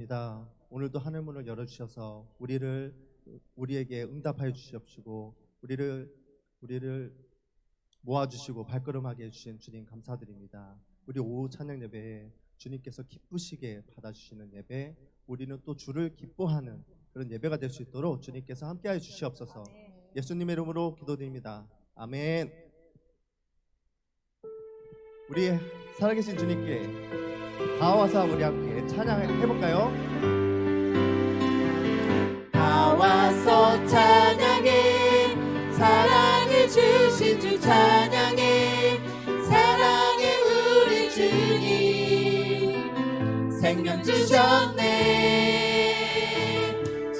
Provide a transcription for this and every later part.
입니다. 오늘도 하늘 문을 열어주셔서 우리에게 응답하여 주시옵시고 우리를 모아주시고 발걸음하게 해주신 주님 감사드립니다. 우리 오후 찬양 예배에 주님께서 기쁘시게 받아주시는 예배, 우리는 또 주를 기뻐하는 그런 예배가 될 수 있도록 주님께서 함께하여 주시옵소서. 예수님의 이름으로 기도드립니다. 아멘. 우리 살아계신 주님께 다 와서 우리 함께 찬양해볼까요? 다 와서 찬양해, 사랑을 주신 주 찬양해, 사랑해 우리 주님 생명 주셨네.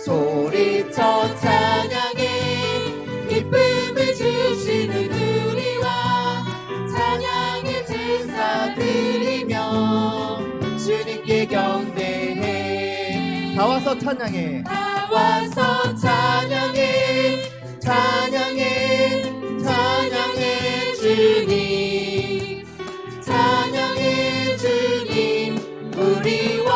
소리쳐 찬양해, 기쁨을 주시는 우리와 찬양의 제사 드리며 주님께 경배해. 다 와서 찬양해, 다 와서 찬양해, 찬양해, 찬양해 주님, 찬양해 주님 우리와.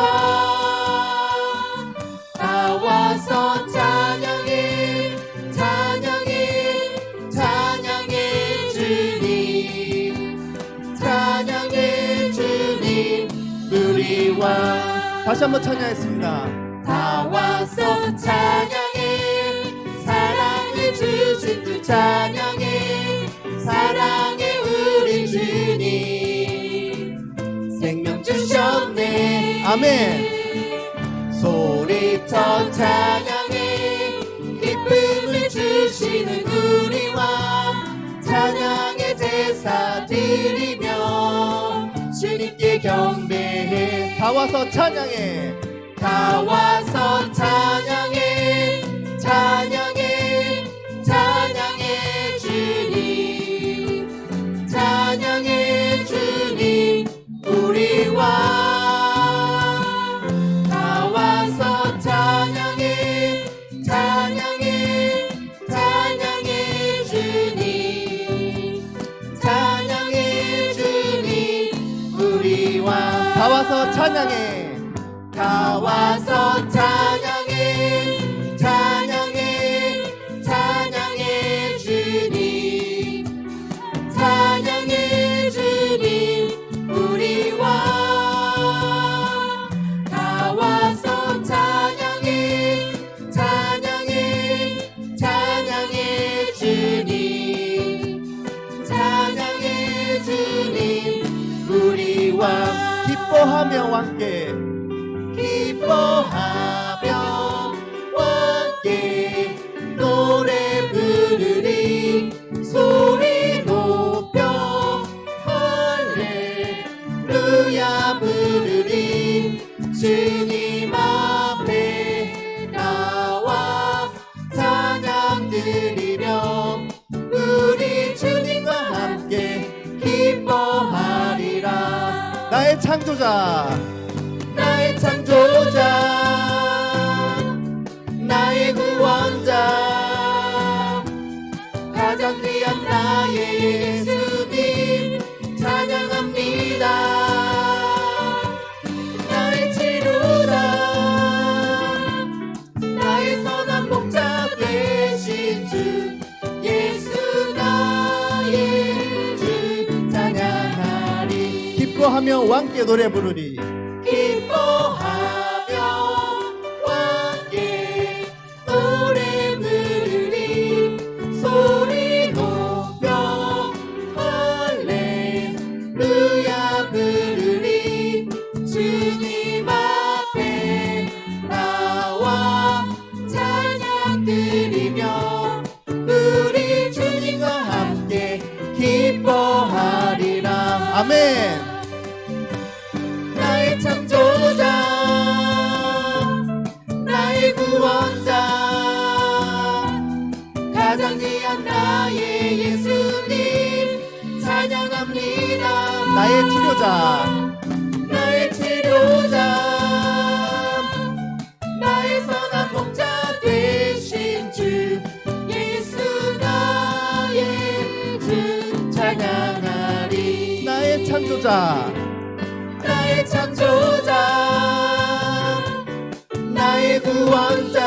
다 와서 찬양해, 찬양해, 찬양해 주님, 찬양해 주님 우리와. 다시 한번 찬양했습니다. 다 와서 찬양해, 사랑을 주신 주 찬양해, 사랑해 우리 주님 생명 주셨네. 아멘. 소리쳐 찬양해, 기쁨을 주시는 우리와 찬양의 제사 드리며 주님께 경배해. 다 와서 찬양해, 다 와서 찬양해, 찬양해, 찬양해 주님, 찬양해 주님 우리와. 다 와서 찬양해, 찬양해, 찬양해 주님, 찬양해 주님 우리와. 다 와서 찬양해, 다 와서 찬양해, 찬양해, 찬양해 주님, 찬양해 주님 우리와. 다 와서 찬양해, 찬양해, 찬양해 주님, 찬양해 주님 우리와. 기뻐하며 함께, 기뻐하며 함께 노래 부르리, 소리 높여 할렐루야 부르리. 주님 앞에 나와 찬양 드리며 우리 주님과 함께 기뻐하리라. 나의 창조자, 나의 창조자, 나의 구원자, 가장 귀한 나의 예수님 찬양합니다. 나의 치료자, 나의 선한 목자 되신 주 예수 나의 주 찬양하리. 기뻐하며 함께 노래 부르리. 기뻐하며 함께 노래 부르리, 소리 높여 할렐루야 부르리. 주님 앞에 나와 찬양 드리며 우리 주님과 함께 기뻐하리라. 아멘. 나의 창조자, 나의 구원자, 가장 귀한 나의 예수님 찬양합니다. 나의 치료자, 나의 치료자, 나의 선한 목자 되신 주 예수 나의 주 찬양하리. 나의 창조자, 나의 창조자, 나의 구원자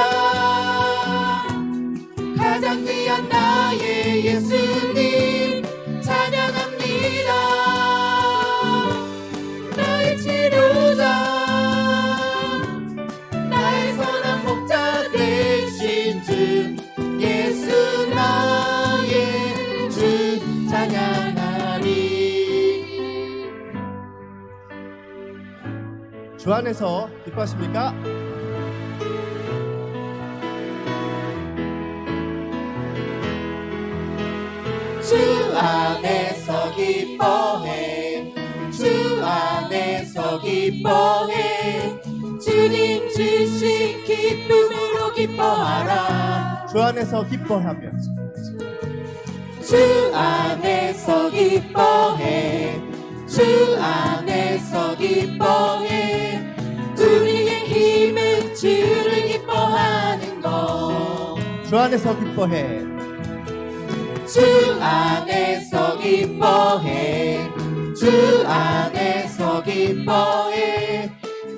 가장 귀한 나의 예수님 찬양합니다. 나의 치료자 나의 선한 목자 되신 주 예수 나의 주 찬양하리. 주 안에서 기뻐하십니까? 주 안에서 기뻐해 주 안에서 기뻐해 주님 주신 기쁨으로 기뻐하라. 주 안에서 기뻐하며 주 안에서 기뻐해 주 안에서 기뻐해 우리의 힘은 주를 기뻐하는 것. 주 안에서 기뻐해 주 안에서 기뻐해 주 안에서 기뻐해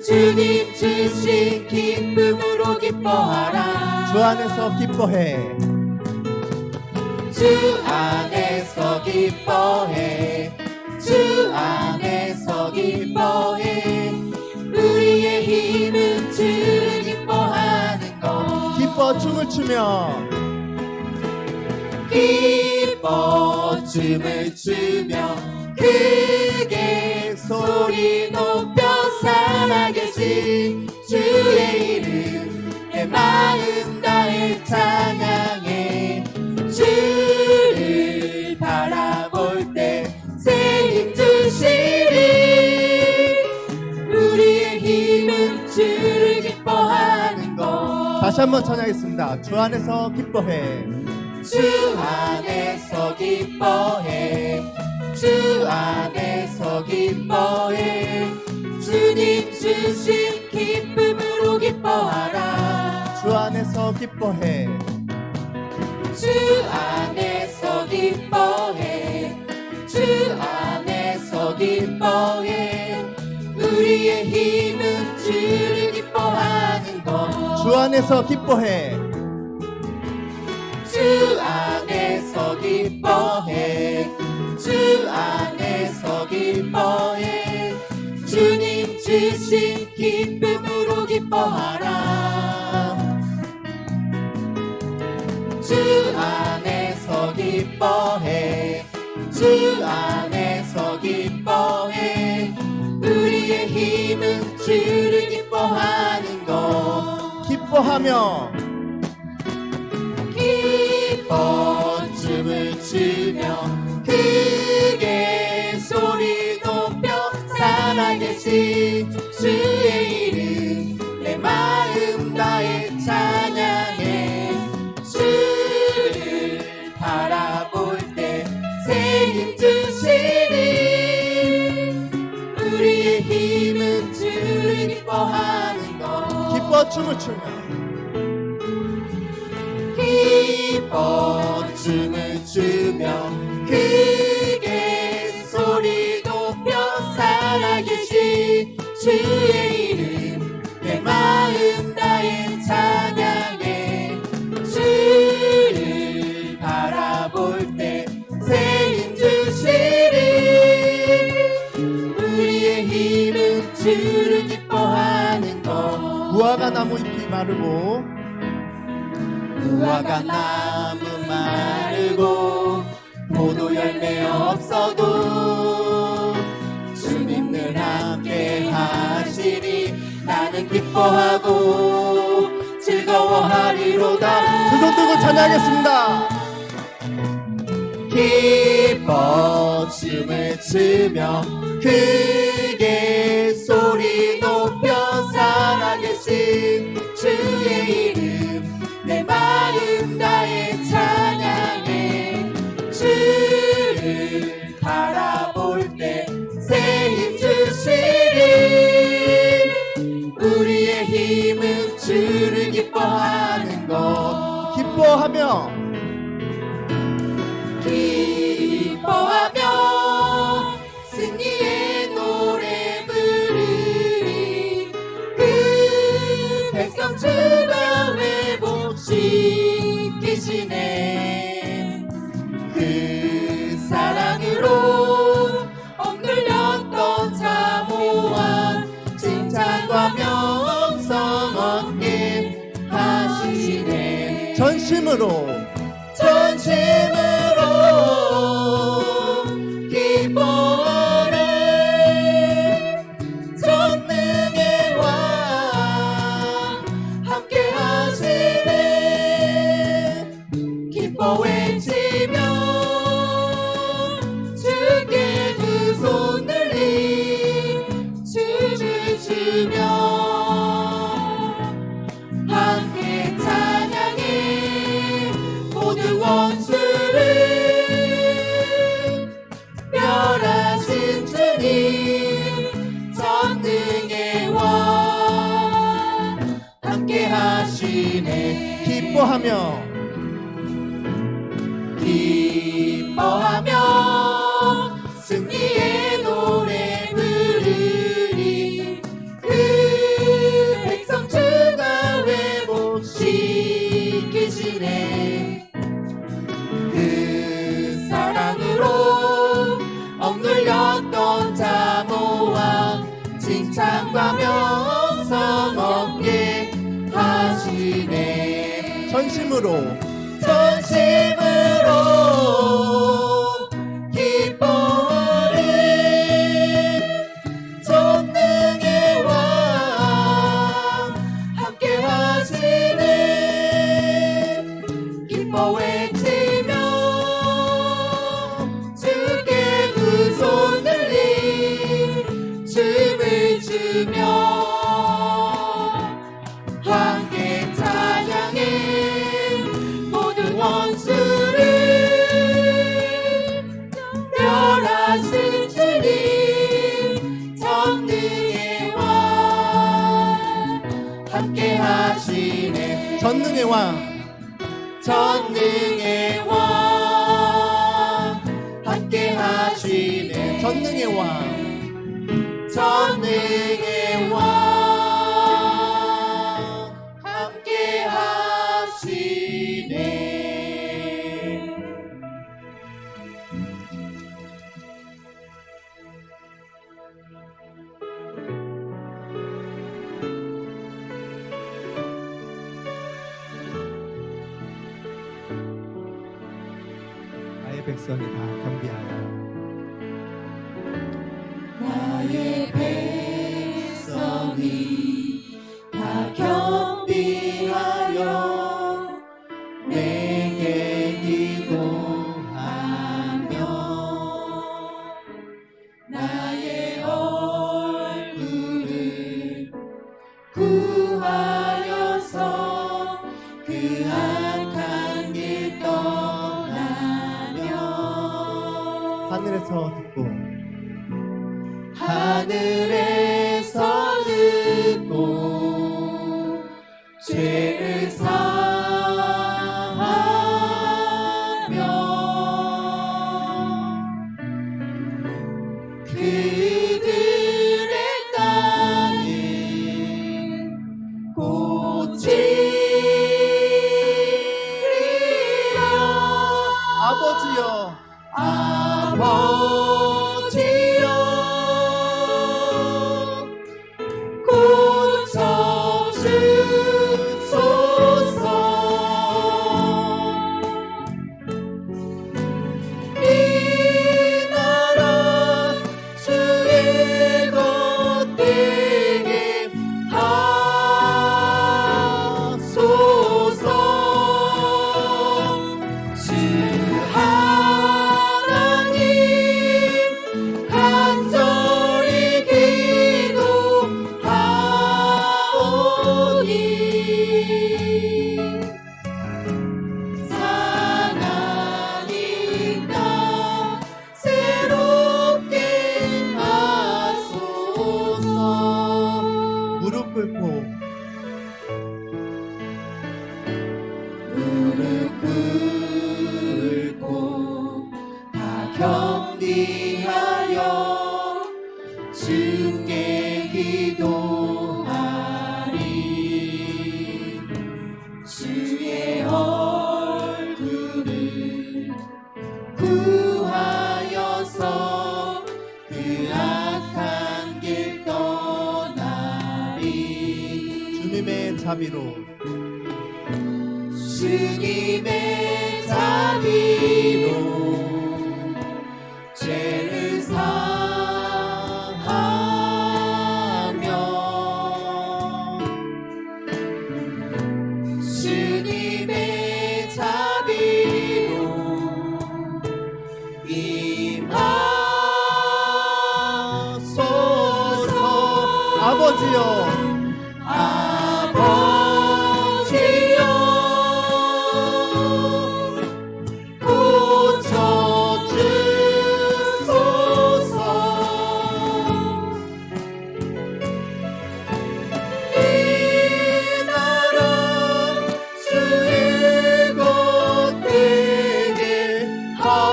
주님 주신 기쁨으로 기뻐하라. 주 안에서 기뻐해 주 안에서 기뻐해 주 안에서 기뻐해 우리의 힘은 주를 기뻐하는 것. 기뻐 춤을 추며 기뻐 춤을 추며 크게 소리 높여 살아계신 주의 이름 내 마음 다해 찬양해. 주를 바라볼 때 새 힘 주시리. 우리의 힘은 주를 기뻐하는 것. 다시 한번 찬양하겠습니다. 주 안에서 기뻐해 주 안에서 기뻐해 주 안에서 기뻐해 주님 주신 기쁨으로 기뻐하라. 주 안에서 기뻐해 주 안에서 기뻐해 주 안에서 기뻐해 우리의 힘은 주를 기뻐하는 것. 주 안에서 기뻐해 주 안에서 기뻐해 주 안에서 기뻐해 주님 주신 기쁨으로 기뻐하라. 주 안에서 기뻐해 주 안에서 기뻐해 우리의 힘은 주를 기뻐하는 것. 기뻐하며 기뻐 춤을 추며 크게 소리 높여 살아계신 주의 이름 내 마음 다해 찬양해. 주를 바라볼 때 새 힘 주시리. 우리의 힘은 주를 기뻐하는 것. 기뻐 춤을 추며 기뻐 춤을 추며 크게 소리 높여 살아계신 주의 이름 내 마음 다해 찬양해. 주를 바라볼 때 새 힘 주시리. 우리의 힘은 주를 기뻐하는 것. 무화과 나무 잎이 마르고 무화과 나무 마르고 포도 열매 없어도 주님 늘 함께 하시니 나는 기뻐하고 즐거워하리로다. 두 손 들고 찬양하겠습니다. 기뻐 춤을 추며 크게 소리 높여 살아계신 주의 이름 내 마음 다해 찬양해. 주를 바라볼 때 새 힘 주시리. 우리의 힘은 주를 기뻐하는 것. 기뻐하며 기뻐하며 승리의 노래 부르리. 그 백성 주가 회복시키시네. 그 사랑으로 억눌렸던 자모와 칭찬과 명성 얻게 하시네. 전심으로 기뻐하네. 전능의 왕 함께 하시네. 기뻐 외치며 주께 두 손 들리 춤을 추며 함께 찬양해. 모든 원수를 멸하신 주님 전능의 왕 함께 하시네. 기뻐하며 승리의 노래 부르리. 그 백성 주가 회복시키시네. 그 사랑으로 억눌렸던 자모와 칭찬과 명성 얻게 하시네. 전심으로 기뻐하리. 전능의 왕 함께 하시네. 기뻐 외치며 주께 두 손 들리 춤을 추며 함께 찬양해. 모든 원수를 멸하신 주님 전능의 왕 함께 하시네. 전능의 왕 함께 하시네. 전능의 왕 함께 하시네. 나의 백성이 다 경비하여 나의 백성이 다 경비하여 내게 기도하며 나의 얼굴을 구하여서 그 악한 길 떠나며 하늘에서 듣고 죄를 사하며 그들의 땅을 고치리라. 아버지여 고쳐 주소서. 이 나라 주의 것 되게 하소서. 주 하나님 간절히 기도하오니 사나님 나 새롭게 하소서. 무릎 꿇고 다 경비하여 주께 기도하리. 주님의 자비로 주님의 자비로 죄를 사하며 주님의 자비로 임하소서. 아버지여 아버지여 고쳐주소서. 이 나라 주의 것 되게 하소서.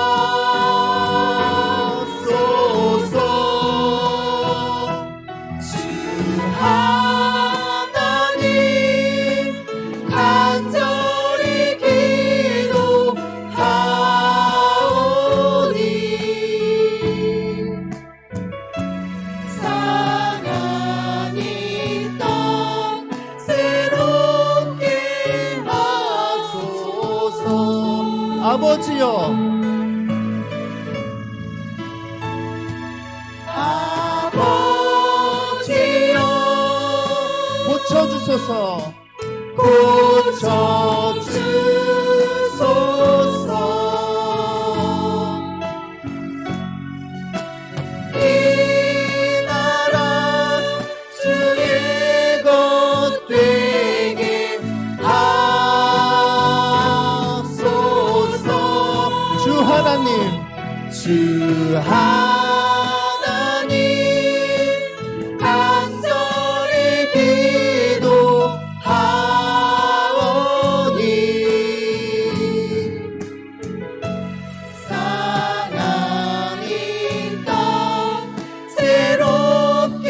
주 하나님 간절히 기도하오니 상한 이 땅 새롭게 하소서. 아버지여 아버지여 고쳐주소서. 고쳐주소서. 이 나라 주의 것 되게 하소서. 주 하나님 주 하나님 간절히 기도하오니 상한 이 땅 새롭게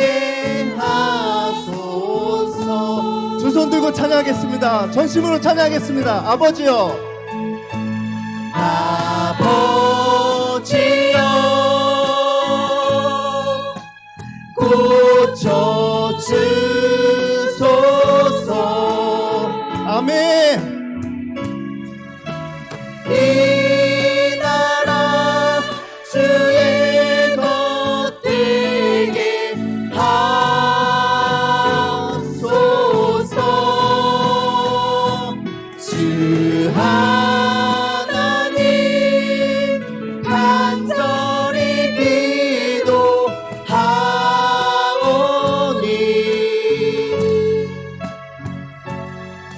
하소서. 두 손 들고 찬양하겠습니다. 전심으로 찬양하겠습니다. 아버지여 아버지여 고쳐주소서. 아멘. 이 나라 주의 것 되게 하소서. 주 하나님 간절히 기도하오니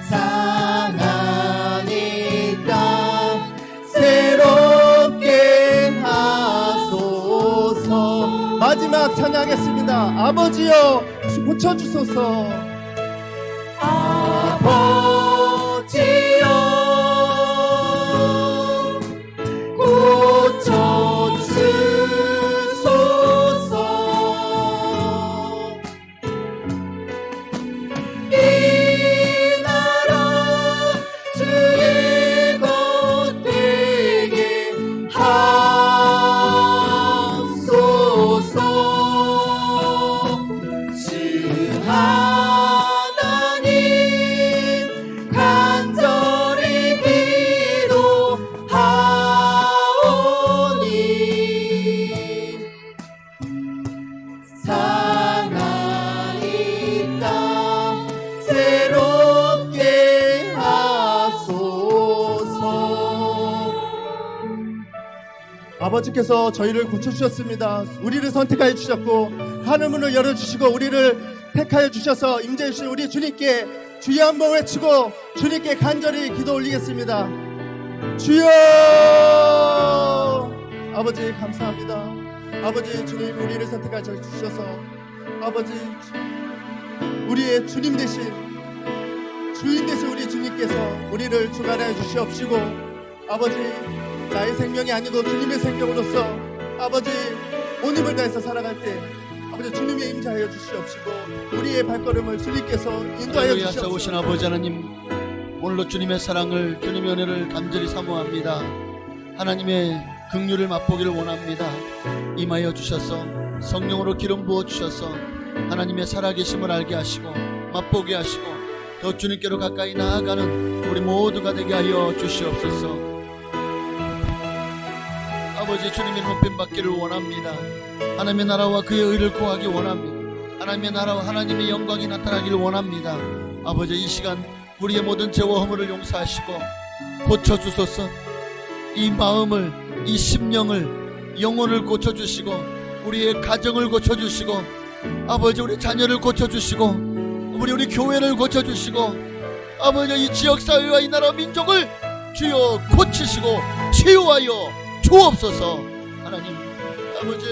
상한 이 땅 새롭게 하소서. 마지막 찬양하겠습니다. 아버지여 고쳐주소서. 아버지여 고쳐주소서. 이 나라 주의 것 되게 하소서. 주 하나님 간절히 기도하오니 상한 이 땅 새롭게 하소서. 아버지께서 저희를 고쳐주셨습니다. 우리를 선택하여 주셨고 하늘문을 열어주시고 우리를 택하여 주셔서 임재해 주신 우리 주님께 주여 한번 외치고 주님께 간절히 기도 올리겠습니다. 주여! 아버지 감사합니다. 아버지 주님 우리를 선택하여 주셔서 아버지 우리의 주님 대신 주인 되신 우리 주님께서 우리를 주관하여 주시옵시고 아버지 나의 생명이 아니고 주님의 생명으로서 아버지 온 힘을 다해서 살아갈 때 아버지 주님의 임재하여 주시옵시고 우리의 발걸음을 주님께서 인도하여 할렐루야. 주시옵시고 싸우신 아버지 하나님, 오늘도 주님의 사랑을, 주님의 은혜를 간절히 사모합니다. 하나님의 긍휼을 맛보기를 원합니다. 임하여 주셔서 성령으로 기름 부어 주셔서 하나님의 살아계심을 알게 하시고 맛보게 하시고 더 주님께로 가까이 나아가는 우리 모두가 되게 하여 주시옵소서. 아버지, 주님의 높임 받기를 원합니다. 하나님의 나라와 그의 의를 구하기 원합니다. 하나님의 나라와 하나님의 영광이 나타나기를 원합니다. 아버지, 이 시간 우리의 모든 죄와 허물을 용서하시고 고쳐주소서. 이 마음을, 이 심령을, 영혼을 고쳐주시고 우리의 가정을 고쳐주시고 아버지, 우리 자녀를 고쳐주시고 우리 교회를 고쳐주시고 아버지, 이 지역사회와 이 나라 민족을 주여 고치시고 치유하여 주옵소서. 하나님 아버지,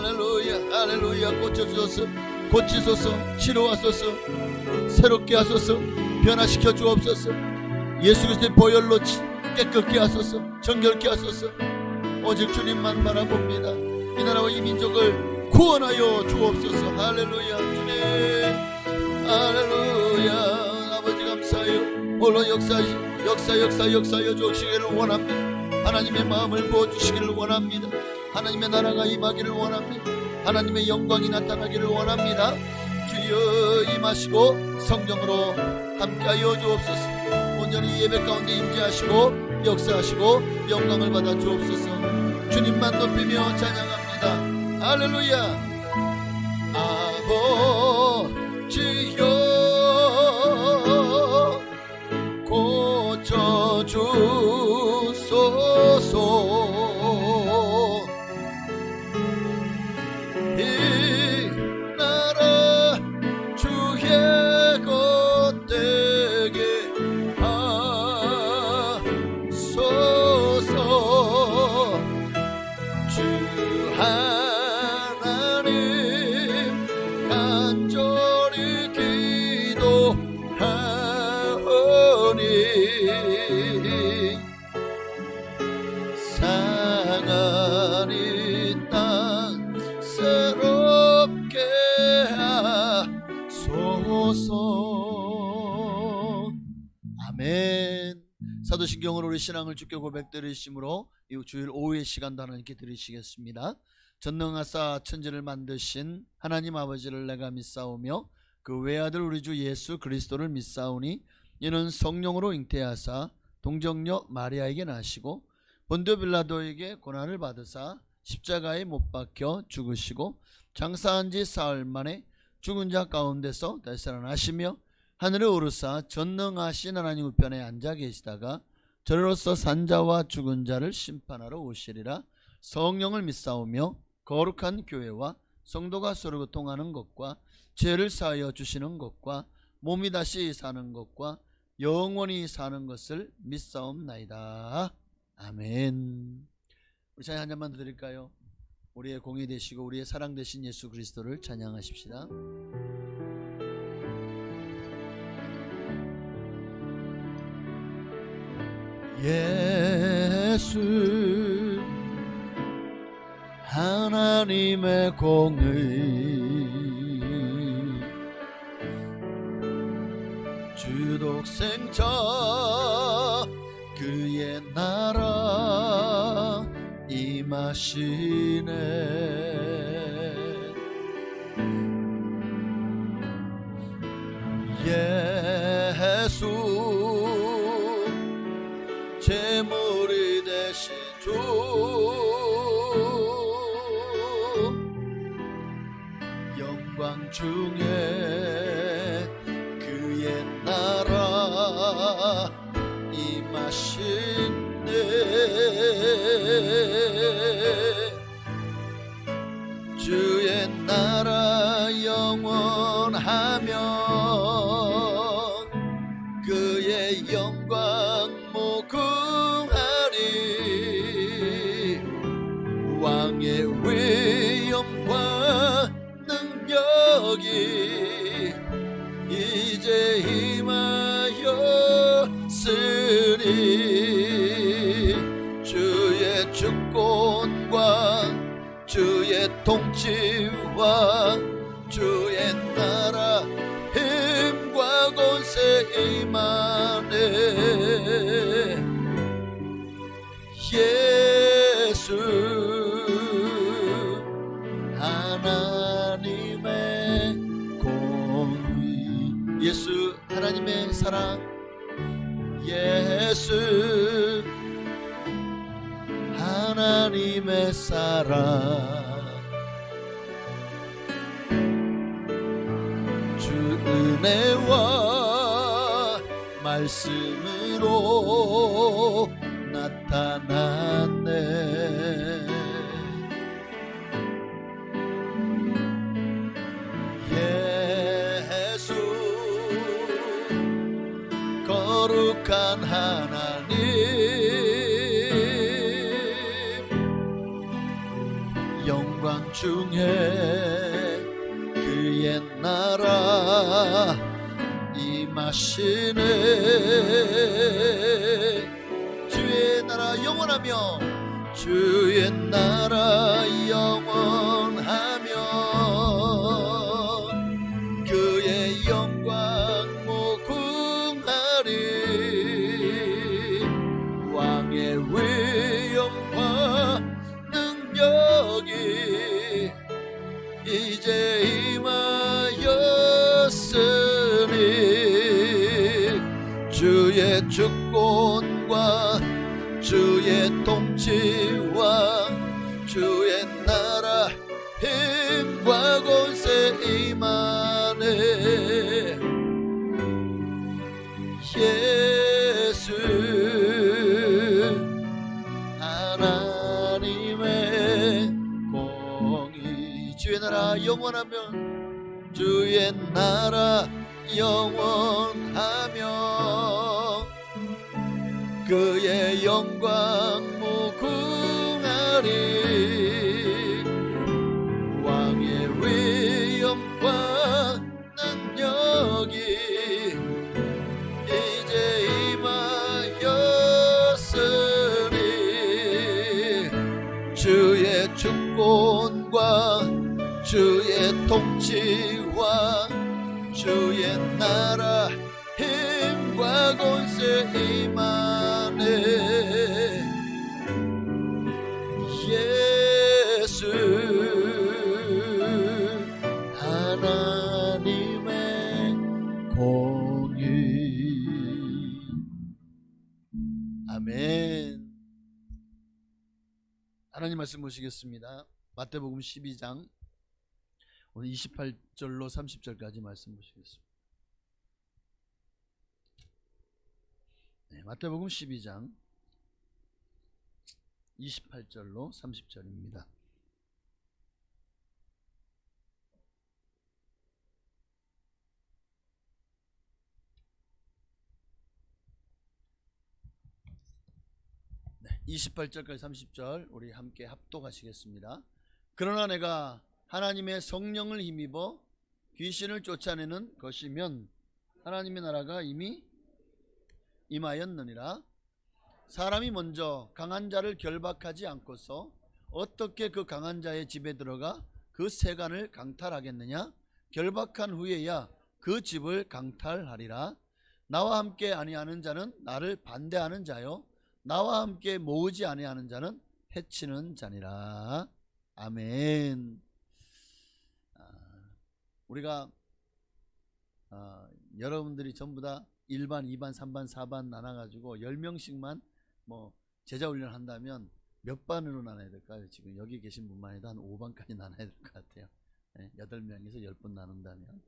할렐루야, 할렐루야. 고쳐주소서, 고치소서, 치료하소서, 새롭게 하소서, 변화시켜 주옵소서. 예수 그리스도의 보혈로 깨끗게 하소서, 정결케 하소서. 오직 주님만 바라봅니다. 이 나라와 이 민족을 구원하여 주옵소서. 할렐루야. 주님, 할렐루야. 아버지 감사해요. 홀로 역사하여 주시기를 원합니다. 하나님의 마음을 부어주시기를 원합니다. 하나님의 나라가 임하기를 원합니다. 하나님의 영광이 나타나기를 원합니다. 주여 임하시고 성령으로 함께하여 주옵소서. 온전히 예배 가운데 임재하시고 역사하시고 영광을 받아 주옵소서. 주님만 높이며 찬양합니다. 할렐루야. 아버지여 고쳐주소서. 이 나라 주의 것 되게 하소서. 주 하나님 간절히 기도하오니 상한 이 땅 새롭게 하소서. 아멘. 사도신경으로 우리 신앙을 주께 고백드리심으로 이 주일 오후의 시간도 하나님께 드리시겠습니다. 전능하사 천지를 만드신 하나님 아버지를 내가 믿사오며 그 외아들 우리 주 예수 그리스도를 믿사오니 이는 성령으로 잉태하사 동정녀 마리아에게 나시고 본디오 빌라도에게 고난을 받으사 십자가에 못 박혀 죽으시고 장사한 지 사흘 만에 죽은 자 가운데서 다시 살아나시며 하늘에 오르사 전능하신 하나님 우편에 앉아 계시다가 저로서 산자와 죽은 자를 심판하러 오시리라. 성령을 믿사오며 거룩한 교회와 성도가 서로 교통하는 것과 죄를 사하여 주시는 것과 몸이 다시 사는 것과 영원히 사는 것을 믿사옵나이다. 아멘. 우리 찬양 한 잔만 더 드릴까요? 우리의 공이 되시고 우리의 사랑 되신 예수 그리스도를 찬양하십시다. 예수 하나님의 공의 주독생자 그의 나라 임하시네. 예수 제물이 되신 주 영광 중에 그의 나라 임하시네. 주의 나라 영원하면 그의 영광 무궁하니 왕의 위엄과 능력이 이제 임하여 쓰리. 주의 주권과 주의 통치와 주의 나라 힘과 권세 임하네. 예수 하나님의 공의 예수 하나님의 사랑, 예수 하나님의 사랑, 주 은혜와 말씀으로 나타났네. 예수 거룩한 하나님, 영광 중에 그의 나라 임하시네. 주의 나라 영원하며, 주의 나라 영원하며, 그의 영광 무궁하리. 왕의 위엄과 능력이 이제 임하였으니, 주의 주권과 주의 통치와 주의 나라 힘과 권세 임하네. 예수 하나님의 공의, 주의 나라 영원하며, 주의 나라 영원하며, 그의 영광 무궁하리. 왕의 위엄과 능력이 이제 임하였으니, 주의 주권과 주의 통치와 주의 나라 힘과 권세 임하네. 예수 하나님의 공의. 아멘. 하나님 말씀 보시겠습니다. 마태복음 12장 오늘 28절로 30절까지 말씀 보시겠습니다. 네, 마태복음 12장 28절로 30절입니다. 네, 28절까지 30절 우리 함께 합독하시겠습니다. 그러나 내가 하나님의 성령을 힘입어 귀신을 쫓아내는 것이면 하나님의 나라가 이미 임하였느니라. 사람이 먼저 강한 자를 결박하지 않고서 어떻게 그 강한 자의 집에 들어가 그 세간을 강탈하겠느냐? 결박한 후에야 그 집을 강탈하리라. 나와 함께 아니하는 자는 나를 반대하는 자요, 나와 함께 모으지 아니하는 자는 해치는 자니라. 아멘. 우리가 여러분들이 전부 다 1반, 2반, 3반, 4반 나눠가지고 10명씩만 뭐 제자훈련 한다면 몇 반으로 나눠야 될까요? 지금 여기 계신 분만 해도 한 5반까지 나눠야 될 것 같아요. 8명에서 10분 나눈다면.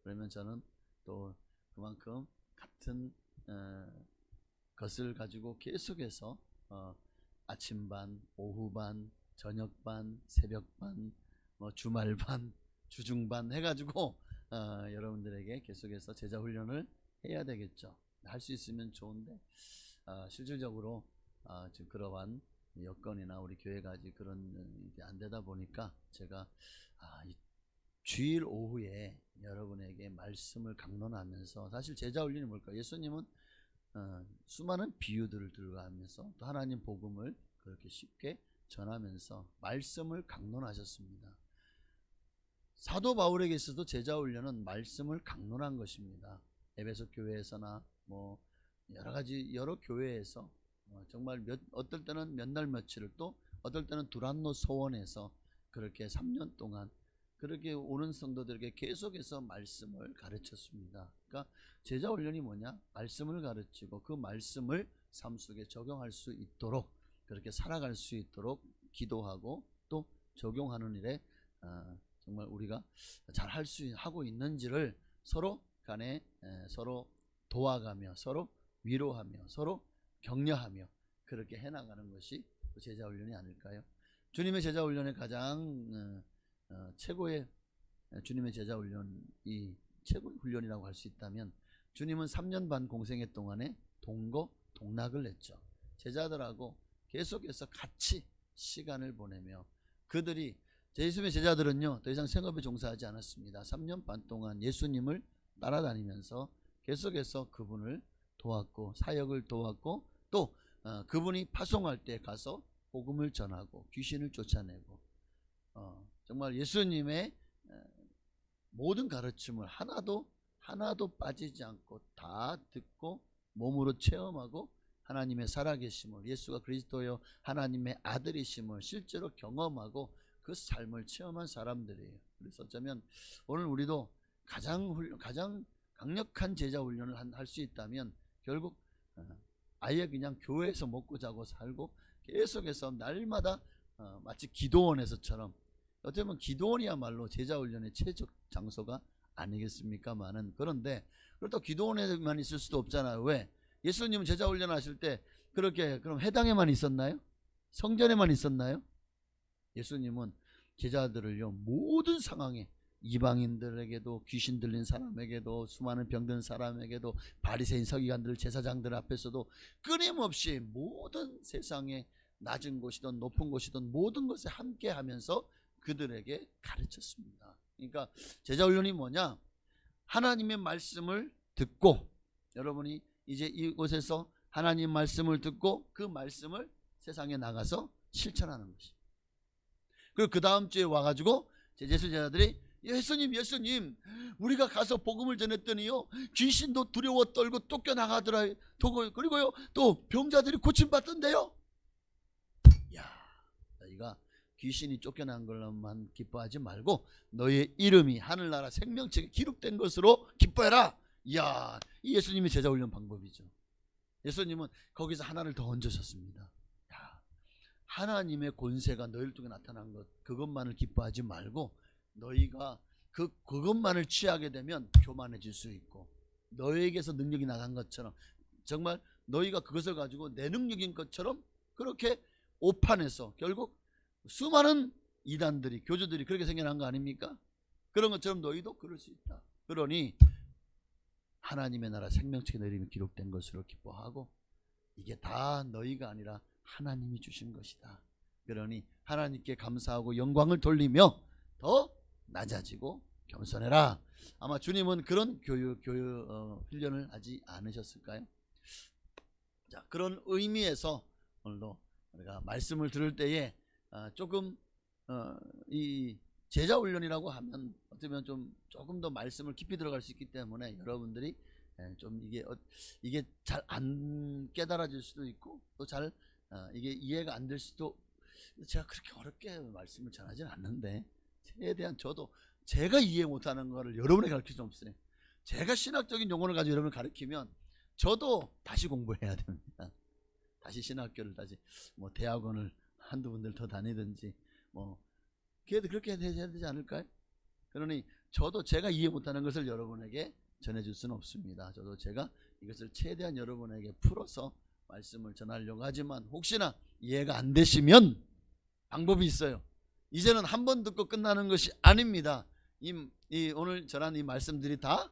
그러면 저는 또 그만큼 같은 것을 가지고 계속해서 아침반, 오후반, 저녁반, 새벽반, 뭐 주말반, 주중반 해가지고 여러분들에게 계속해서 제자훈련을 해야 되겠죠. 할 수 있으면 좋은데 실질적으로 지금 그러한 여건이나 우리 교회가 아직 그런 게 안 되다 보니까 제가 이 주일 오후에 여러분에게 말씀을 강론하면서, 사실 제자훈련이 뭘까요? 예수님은 수많은 비유들을 들고 하면서 또 하나님 복음을 그렇게 쉽게 전하면서 말씀을 강론하셨습니다. 사도 바울에게 있어도 제자훈련은 말씀을 강론한 것입니다. 에베소 교회에서나 뭐 여러 교회에서 정말 어떨 때는 몇 날 며칠을, 또 어떨 때는 두란노 소원에서 그렇게 3년 동안 그렇게 오는 성도들에게 계속해서 말씀을 가르쳤습니다. 그러니까 제자 훈련이 뭐냐? 말씀을 가르치고 그 말씀을 삶 속에 적용할 수 있도록, 그렇게 살아갈 수 있도록 기도하고 또 적용하는 일에 정말 우리가 잘 하고 있는지를 서로 간에 서로 도와가며 서로 위로하며 서로 격려하며 그렇게 해나가는 것이 제자 훈련이 아닐까요? 주님의 제자 훈련의 가장 최고의 주님의 제자 훈련이 최고의 훈련이라고 할 수 있다면, 주님은 3년 반 공생애 동안에 동거 동락을 했죠. 제자들하고 계속해서 같이 시간을 보내며, 그들이 예수님의 제자들은요 더 이상 생업에 종사하지 않았습니다. 3년 반 동안 예수님을 따라다니면서 계속해서 그분을 도왔고 사역을 도왔고 또 그분이 파송할 때 가서 복음을 전하고 귀신을 쫓아내고 정말 예수님의 모든 가르침을 하나도 빠지지 않고 다 듣고 몸으로 체험하고 하나님의 살아계심을, 예수가 그리스도여 하나님의 아들이심을 실제로 경험하고 그 삶을 체험한 사람들이에요. 그래서 어쩌면 오늘 우리도 가장 강력한 제자 훈련을 할 수 있다면 결국 아예 그냥 교회에서 먹고 자고 살고 계속해서 날마다 마치 기도원에서처럼, 어떻게 보면 기도원이야말로 제자 훈련의 최적 장소가 아니겠습니까마는, 그런데 그렇다고 기도원에만 있을 수도 없잖아요. 왜? 예수님은 제자 훈련 하실 때 그렇게 그럼 회당에만 있었나요? 성전에만 있었나요? 예수님은 제자들을요 모든 상황에, 이방인들에게도 귀신 들린 사람에게도 수많은 병든 사람에게도 바리새인 서기관들 제사장들 앞에서도 끊임없이 모든 세상에 낮은 곳이든 높은 곳이든 모든 것에 함께 하면서 그들에게 가르쳤습니다. 그러니까 제자 훈련이 뭐냐? 하나님의 말씀을 듣고, 여러분이 이제 이곳에서 하나님 말씀을 듣고 그 말씀을 세상에 나가서 실천하는 것이. 그리고 그 다음 주에 와가지고 예수 제자들이 예수님 우리가 가서 복음을 전했더니요 귀신도 두려워 떨고 쫓겨나가더라. 그리고요 또 병자들이 고침받던데요. 야, 너희가 귀신이 쫓겨난 걸로만 기뻐하지 말고 너희의 이름이 하늘나라 생명책에 기록된 것으로 기뻐해라. 이야, 이 예수님의 제자 훈련 방법이죠. 예수님은 거기서 하나를 더 얹으셨습니다. 야, 하나님의 권세가 너희를 통해 나타난 것, 그것만을 기뻐하지 말고 너희가 그것만을 취하게 되면 교만해질 수 있고, 너희에게서 능력이 나간 것처럼 정말 너희가 그것을 가지고 내 능력인 것처럼 그렇게 오판해서 결국 수많은 이단들이, 교주들이 그렇게 생겨난 거 아닙니까? 그런 것처럼 너희도 그럴 수 있다. 그러니 하나님의 나라 생명책에 내 이름이 기록된 것으로 기뻐하고, 이게 다 너희가 아니라 하나님이 주신 것이다. 그러니 하나님께 감사하고 영광을 돌리며 더 낮아지고 겸손해라. 아마 주님은 그런 훈련을 하지 않으셨을까요? 자, 그런 의미에서 오늘도 우리가 말씀을 들을 때에 조금 이 제자 훈련이라고 하면 어쩌면 조금 더 말씀을 깊이 들어갈 수 있기 때문에 여러분들이 좀 이게 잘 안 깨달아질 수도 있고 또 잘 이게 이해가 안 될 수도. 제가 그렇게 어렵게 말씀을 전하지는 않는데 최대한 저도 제가 이해 못하는 거를 여러분에게 가르칠 수 없어요. 제가 신학적인 용어를 가지고 여러분을 가르치면 저도 다시 공부해야 됩니다. 다시 신학교를 다시 뭐 대학원을 한두 군데를 더 다니든지 뭐 그래도 그렇게 해야 되지 않을까요? 그러니 저도 제가 이해 못하는 것을 여러분에게 전해줄 수는 없습니다. 저도 제가 이것을 최대한 여러분에게 풀어서 말씀을 전하려고 하지만 혹시나 이해가 안 되시면 방법이 있어요. 이제는 한 번 듣고 끝나는 것이 아닙니다. 오늘 전한 이 말씀들이 다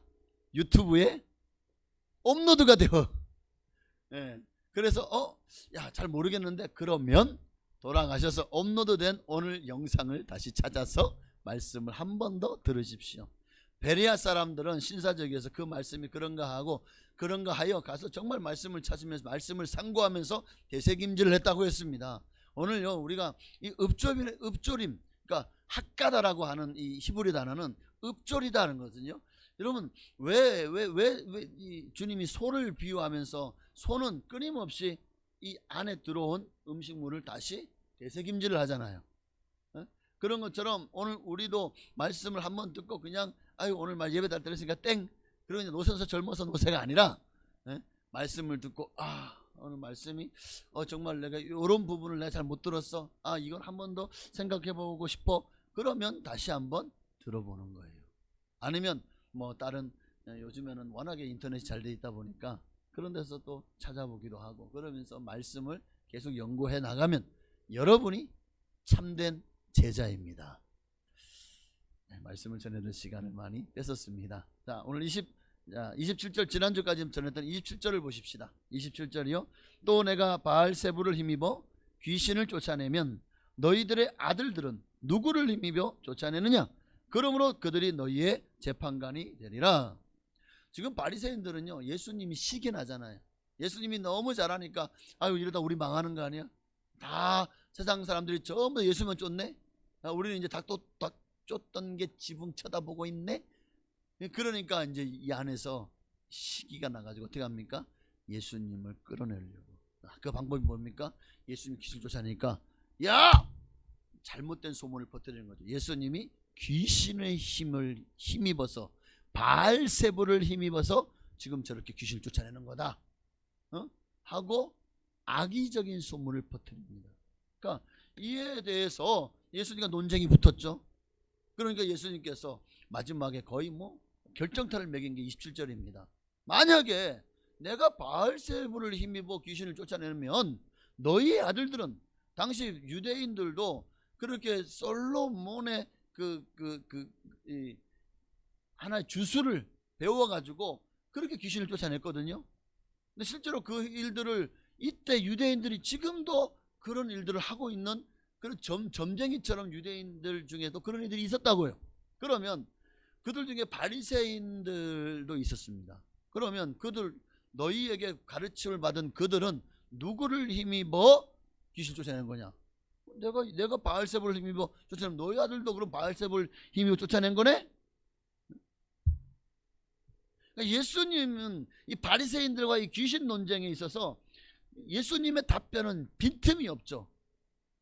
유튜브에 업로드가 되어 그래서 잘 모르겠는데 그러면 돌아가셔서 업로드된 오늘 영상을 다시 찾아서 말씀을 한 번 더 들으십시오. 베레아 사람들은 신사적이어서 그 말씀이 그런가 하여 가서 정말 말씀을 찾으면서 말씀을 상고하면서 되새김질을 했다고 했습니다. 오늘요 우리가 이 읍조림, 그러니까 핫가다라고 하는 이 히브리 단어는 읍조리다는 거거든요. 여러분 왜 이 주님이 소를 비유하면서 소는 끊임없이 이 안에 들어온 음식물을 다시 되새김질을 하잖아요. 그런 것처럼 오늘 우리도 말씀을 한번 듣고 그냥 아유 오늘 말 예배 다 들었으니까 땡 그러고 이제 노선서 젊어서 노세가 아니라 말씀을 듣고 오늘 말씀이 정말 내가 이런 부분을 내가 잘 못 들었어. 이건 한 번 더 생각해 보고 싶어. 그러면 다시 한번 들어보는 거예요. 아니면 뭐 다른 요즘에는 워낙에 인터넷이 잘 돼 있다 보니까 그런 데서 또 찾아보기도 하고 그러면서 말씀을 계속 연구해 나가면 여러분이 참된 제자입니다. 말씀을 전해드릴 시간을 많이 뺐었습니다. 자, 오늘 27절 지난주까지 전했던 27절을 보십시다. 27절이요. 또 내가 바알세불을 힘입어 귀신을 쫓아내면 너희들의 아들들은 누구를 힘입어 쫓아내느냐? 그러므로 그들이 너희의 재판관이 되리라. 지금 바리새인들은요 예수님이 시기나잖아요. 예수님이 너무 잘하니까 아유 이러다 우리 망하는 거 아니야? 다 세상 사람들이 전부 예수만 쫓네? 우리는 이제 닭 쫓던 게 지붕 쳐다보고 있네? 그러니까 이제 이 안에서 시기가 나가지고 어떻게 합니까? 예수님을 끌어내려고. 그 방법이 뭡니까? 예수님 귀신 쫓아내니까 야! 잘못된 소문을 퍼뜨리는 거죠. 예수님이 귀신의 힘입어서 바알세불을 힘입어서 지금 저렇게 귀신을 쫓아내는 거다 하고 악의적인 소문을 퍼뜨립니다. 그러니까 이에 대해서 예수님과 논쟁이 붙었죠. 그러니까 예수님께서 마지막에 거의 뭐 결정타를 매긴 게 27절입니다. 만약에 내가 바알세불을 힘입어 귀신을 쫓아내면 너희 아들들은 당시 유대인들도 그렇게 솔로몬의 하나의 주술을 배워가지고 그렇게 귀신을 쫓아냈거든요. 근데 실제로 그 일들을 이때 유대인들이 지금도 그런 일들을 하고 있는 그런 점쟁이처럼 유대인들 중에도 그런 일들이 있었다고요. 그러면 그들 중에 바리새인들도 있었습니다. 그러면 너희에게 가르침을 받은 그들은 누구를 힘입어 귀신 쫓아내는 거냐? 내가 바알세불을 힘입어 쫓아내면 너희 아들도 그럼 바알세불을 힘입어 쫓아낸 거네? 그러니까 예수님은 이 바리새인들과 이 귀신 논쟁에 있어서 예수님의 답변은 빈틈이 없죠.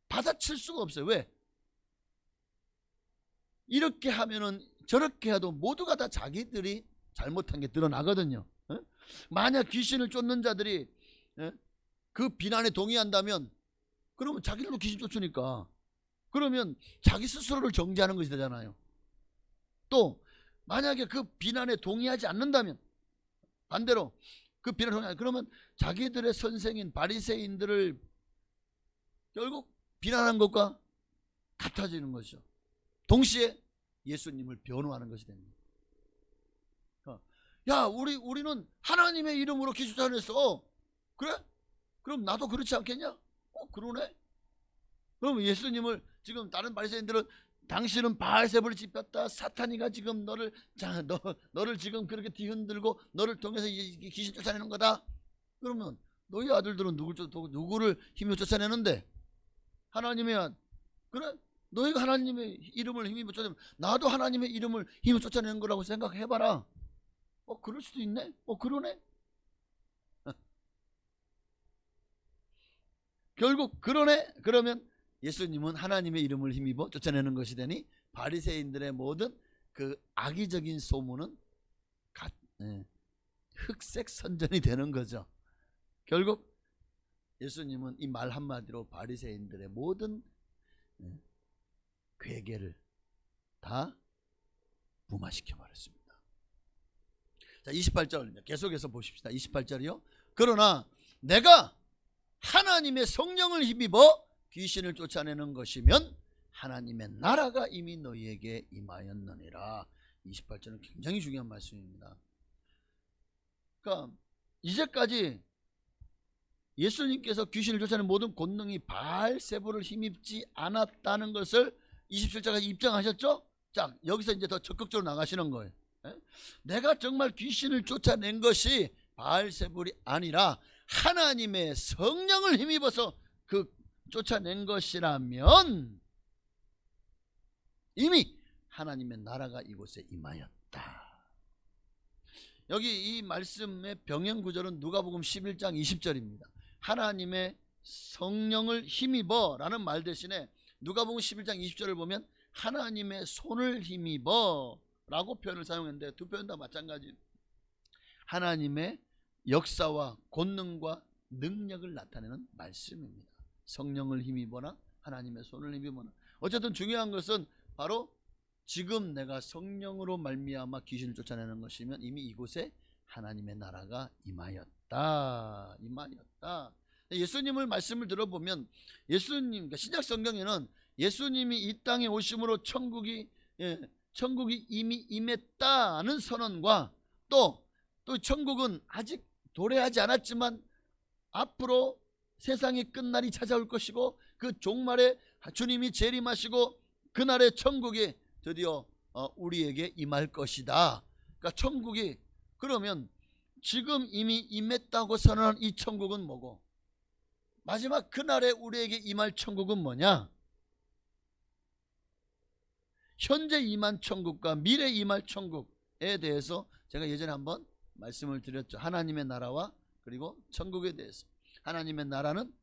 받아칠 수가 없어요. 왜? 이렇게 하면은 저렇게 해도 모두가 다 자기들이 잘못한 게 드러나거든요. 만약 귀신을 쫓는 자들이 그 비난에 동의한다면 그러면 자기들도 귀신 쫓으니까 그러면 자기 스스로를 정죄하는 것이 되잖아요. 또 만약에 그 비난에 동의하지 않는다면 반대로 그 비난에 동의하지 그러면 자기들의 선생인 바리새인들을 결국 비난한 것과 같아지는 것이죠. 동시에 예수님을 변호하는 것이 됩니다. 야 우리는 하나님의 이름으로 귀신 쫓아냈어. 그래? 그럼 나도 그렇지 않겠냐? 그러네. 그럼 예수님을 지금 다른 바리새인들은 당신은 바알세불을 짚었다. 사탄이가 지금 너를 지금 그렇게 뒤흔들고 너를 통해서 귀신 쫓아내는 거다. 그러면 너희 아들들은 누구를 힘으로 쫓아내는데? 하나님의 그래? 너희가 하나님의 이름을 힘입어 쫓아내면 나도 하나님의 이름을 힘으로 쫓아내는 거라고 생각해봐라. 그럴 수도 있네. 그러네. 결국 그러네. 그러면 예수님은 하나님의 이름을 힘입어 쫓아내는 것이 되니 바리새인들의 모든 그 악의적인 소문은 흑색 선전이 되는 거죠. 결국 예수님은 이 말 한마디로 바리새인들의 모든 괴계를 다 무마시켜 버렸습니다. 자, 28절 계속해서 보십시다. 28절이요. 그러나 내가 하나님의 성령을 힘입어 귀신을 쫓아내는 것이면 하나님의 나라가 이미 너희에게 임하였느니라. 28절은 굉장히 중요한 말씀입니다. 그러니까 이제까지 예수님께서 귀신을 쫓아내는 모든 권능이 바알세불을 힘입지 않았다는 것을 27절까지 입증하셨죠? 자, 여기서 이제 더 적극적으로 나가시는 거예요. 내가 정말 귀신을 쫓아낸 것이 바알세불이 아니라 하나님의 성령을 힘입어서 그 쫓아낸 것이라면 이미 하나님의 나라가 이곳에 임하였다. 여기 이 말씀의 병행 구절은 누가복음 11장 20절입니다. 하나님의 성령을 힘입어 라는 말 대신에 누가복음 11장 20절을 보면 하나님의 손을 힘입어 라고 표현을 사용했는데 두 표현 다 마찬가지. 하나님의 역사와 권능과 능력을 나타내는 말씀입니다. 성령을 힘입어나 하나님의 손을 힘입어나. 어쨌든 중요한 것은 바로 지금 내가 성령으로 말미암아 귀신을 쫓아내는 것이면 이미 이곳에 하나님의 나라가 임하였다. 예수님을 말씀을 들어보면 예수님, 그러니까 신약 성경에는 예수님이 이 땅에 오심으로 천국이 이미 임했다는 선언과 또 천국은 아직 도래하지 않았지만 앞으로 세상의 끝날이 찾아올 것이고 그 종말에 주님이 재림하시고 그날에 천국이 드디어 우리에게 임할 것이다. 그러니까 천국이, 그러면 지금 이미 임했다고 선언한 이 천국은 뭐고 마지막 그날에 우리에게 임할 천국은 뭐냐? 현재 임한 천국과 미래 임할 천국에 대해서 제가 예전에 한번 말씀을 드렸죠. 하나님의 나라와 그리고 천국에 대해서. 하나님의 나라는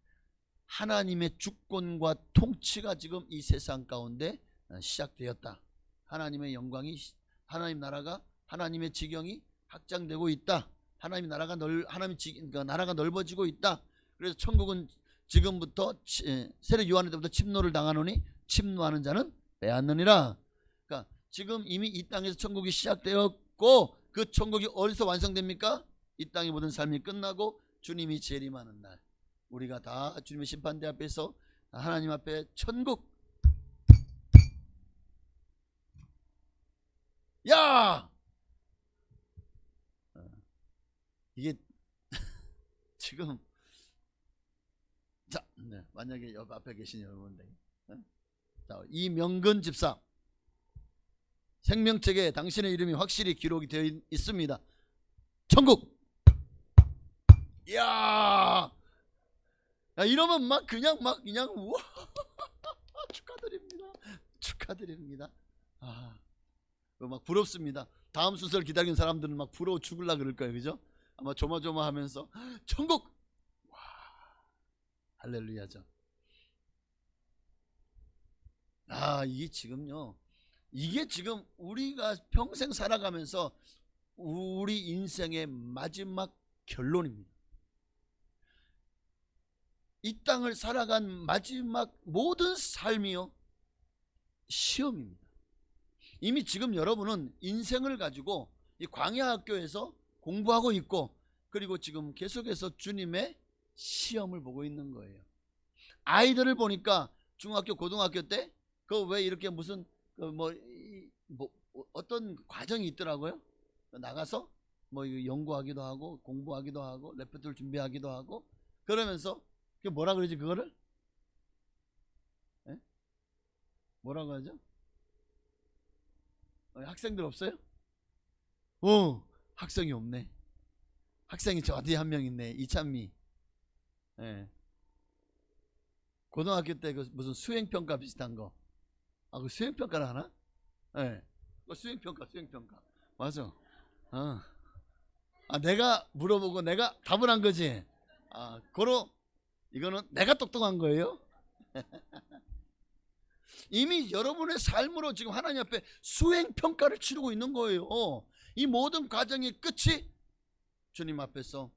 하나님의 주권과 통치가 지금 이 세상 가운데 시작되었다. 하나님의 영광이, 하나님 나라가, 하나님의 지경이 확장되고 있다. 하나님 나라가 그러니까 나라가 넓어지고 있다. 그래서 천국은 지금부터 세례 요한의 때부터 침노를 당하노니 침노하는 자는 빼앗느니라. 그러니까 지금 이미 이 땅에서 천국이 시작되었고 그 천국이 어디서 완성됩니까? 이 땅의 모든 삶이 끝나고 주님이 재림하는 날 우리가 다 주님의 심판대 앞에서 하나님 앞에 천국. 야! 이게 지금 자, 만약에 옆 앞에 계신 여러분들, 자, 이명근 집사 생명책에 당신의 이름이 확실히 기록이 되어 있습니다. 천국. 이야, 이러면 그냥 우와, 축하드립니다. 막 부럽습니다. 다음 순서를 기다리는 사람들은 막 부러워 죽을라 그럴 거예요, 그죠? 아마 조마조마하면서 천국. 와, 할렐루야죠. 이게 지금 우리가 평생 살아가면서 우리 인생의 마지막 결론입니다. 이 땅을 살아간 마지막 모든 삶이요 시험입니다. 이미 지금 여러분은 인생을 가지고 이 광야학교에서 공부하고 있고 그리고 지금 계속해서 주님의 시험을 보고 있는 거예요. 아이들을 보니까 중학교 고등학교 때 그 왜 이렇게 무슨 어떤 과정이 있더라고요. 나가서 연구하기도 하고 공부하기도 하고 레포트를 준비하기도 하고 그러면서 그게 뭐라 그러지 그거를? 뭐라고 하죠? 학생들 없어요? 학생이 없네. 학생이 저 어디 한 명 있네. 이찬미. 고등학교 때 그 무슨 수행평가 비슷한 거. 그 수행평가를 하나? 그 수행평가. 맞아. 내가 물어보고 내가 답을 한 거지. 이거는 내가 똑똑한 거예요. 이미 여러분의 삶으로 지금 하나님 앞에 수행평가를 치르고 있는 거예요. 이 모든 과정의 끝이 주님 앞에서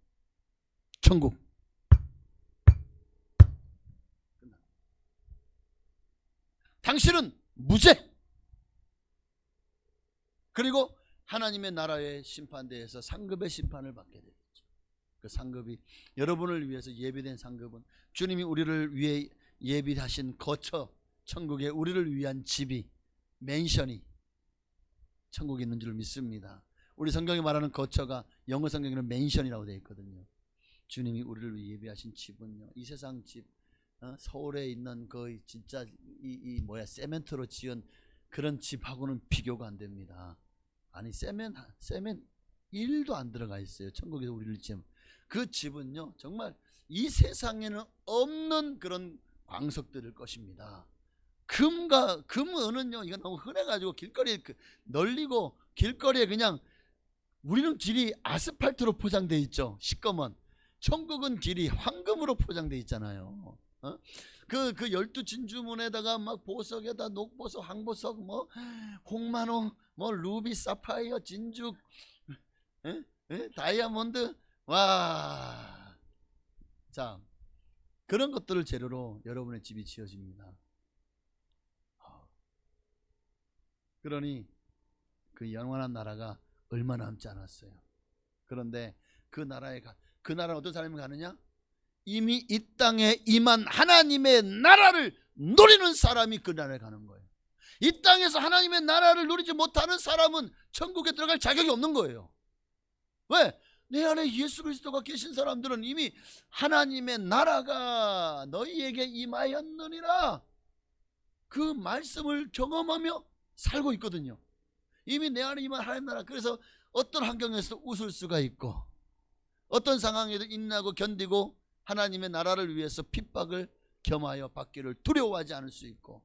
천국. 당신은 무죄. 그리고 하나님의 나라의 심판대에서 상급의 심판을 받게 되겠죠. 그 상급이 여러분을 위해서 예비된 상급은 주님이 우리를 위해 예비하신 거처, 천국에 우리를 위한 집이, 맨션이 천국에 있는 줄 믿습니다. 우리 성경에 말하는 거처가 영어 성경에는 맨션이라고 되어 있거든요. 주님이 우리를 위해 예비하신 집은요, 이 세상 집, 서울에 있는 그 진짜 세멘트로 지은 그런 집하고는 비교가 안 됩니다. 아니 세멘 1도 안 들어가 있어요. 천국에서 우리를 지은 그 집은요 정말 이 세상에는 없는 그런 광석들일 것입니다. 금은은요 이거 너무 흔해가지고 길거리에 널리고 길거리에 그냥 우리는 길이 아스팔트로 포장되어 있죠. 시꺼먼. 천국은 길이 황금으로 포장되어 있잖아요. 그 12진주문에다가 막 보석에다 녹보석, 황보석, 뭐 홍만호, 뭐 루비, 사파이어, 진주, 다이아몬드, 와. 자, 그런 것들을 재료로 여러분의 집이 지어집니다. 그러니 그 영원한 나라가 얼마 남지 않았어요. 그런데 그 나라는 어떤 사람이 가느냐? 이미 이 땅에 임한 하나님의 나라를 누리는 사람이 그 나라에 가는 거예요. 이 땅에서 하나님의 나라를 누리지 못하는 사람은 천국에 들어갈 자격이 없는 거예요. 왜? 내 안에 예수 그리스도가 계신 사람들은 이미 하나님의 나라가 너희에게 임하였느니라 그 말씀을 경험하며 살고 있거든요. 이미 내 안에 임한 하나님의 나라. 그래서 어떤 환경에서 웃을 수가 있고 어떤 상황에도 인내하고 견디고 하나님의 나라를 위해서 핍박을 겸하여 받기를 두려워하지 않을 수 있고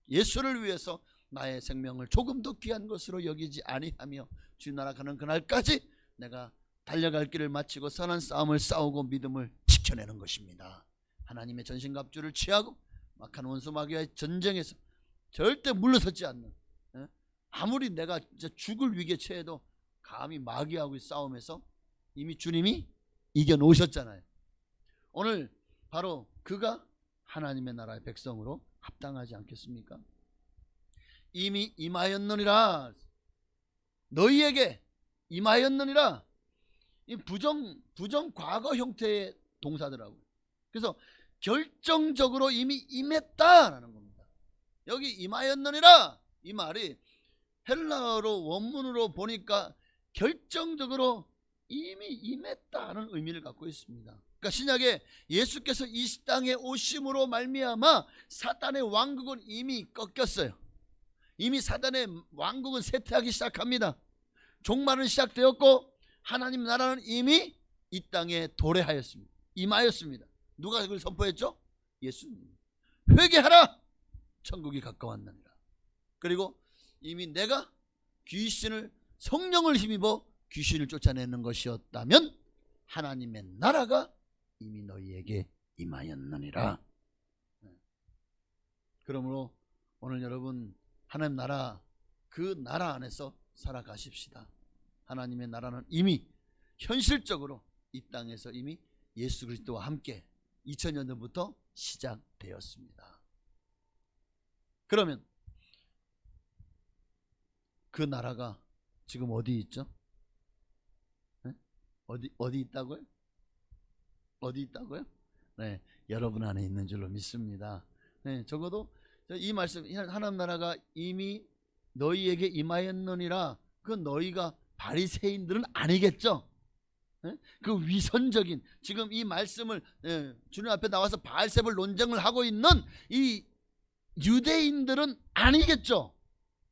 예수를 위해서 나의 생명을 조금 더 귀한 것으로 여기지 아니하며 주 나라 가는 그날까지 내가 달려갈 길을 마치고 선한 싸움을 싸우고 믿음을 지켜내는 것입니다. 하나님의 전신갑주를 취하고 막한 원수 마귀와의 전쟁에서 절대 물러서지 않는, 아무리 내가 진짜 죽을 위기에 처해도 감히 마귀하고의 싸움에서 이미 주님이 이겨놓으셨잖아요. 오늘 바로 그가 하나님의 나라의 백성으로 합당하지 않겠습니까? 이미 임하였느니라, 너희에게 임하였느니라. 이 부정 과거 형태의 동사더라고요. 그래서 결정적으로 이미 임했다라는 겁니다. 여기 임하였느니라 이 말이 헬라어로 원문으로 보니까 결정적으로 이미 임했다는 의미를 갖고 있습니다. 그러니까 신약에 예수께서 이 땅에 오심으로 말미암아 사탄의 왕국은 이미 꺾였어요. 이미 사탄의 왕국은 쇠퇴하기 시작합니다. 종말은 시작되었고 하나님 나라는 이미 이 땅에 도래하였습니다. 임하였습니다. 누가 그걸 선포했죠? 예수님. 회개하라, 천국이 가까웠느니라. 그리고 이미 내가 성령을 힘입어 귀신을 쫓아내는 것이었다면 하나님의 나라가 이미 너희에게 임하였느니라. 그러므로 오늘 여러분 하나님 나라, 그 나라 안에서 살아가십시다. 하나님의 나라는 이미 현실적으로 이 땅에서 이미 예수 그리스도와 함께 2000년 전부터 시작되었습니다. 그러면 그 나라가 지금 어디 있죠? 어디 있다고요? 어디 있다고요? 네, 여러분 안에 있는 줄로 믿습니다. 네, 적어도 이 말씀, 하나님 나라가 이미 너희에게 임하였느니라. 그 너희가 바리새인들은 아니겠죠? 그 위선적인, 지금 이 말씀을 주님 앞에 나와서 바알세불 논쟁을 하고 있는 이 유대인들은 아니겠죠?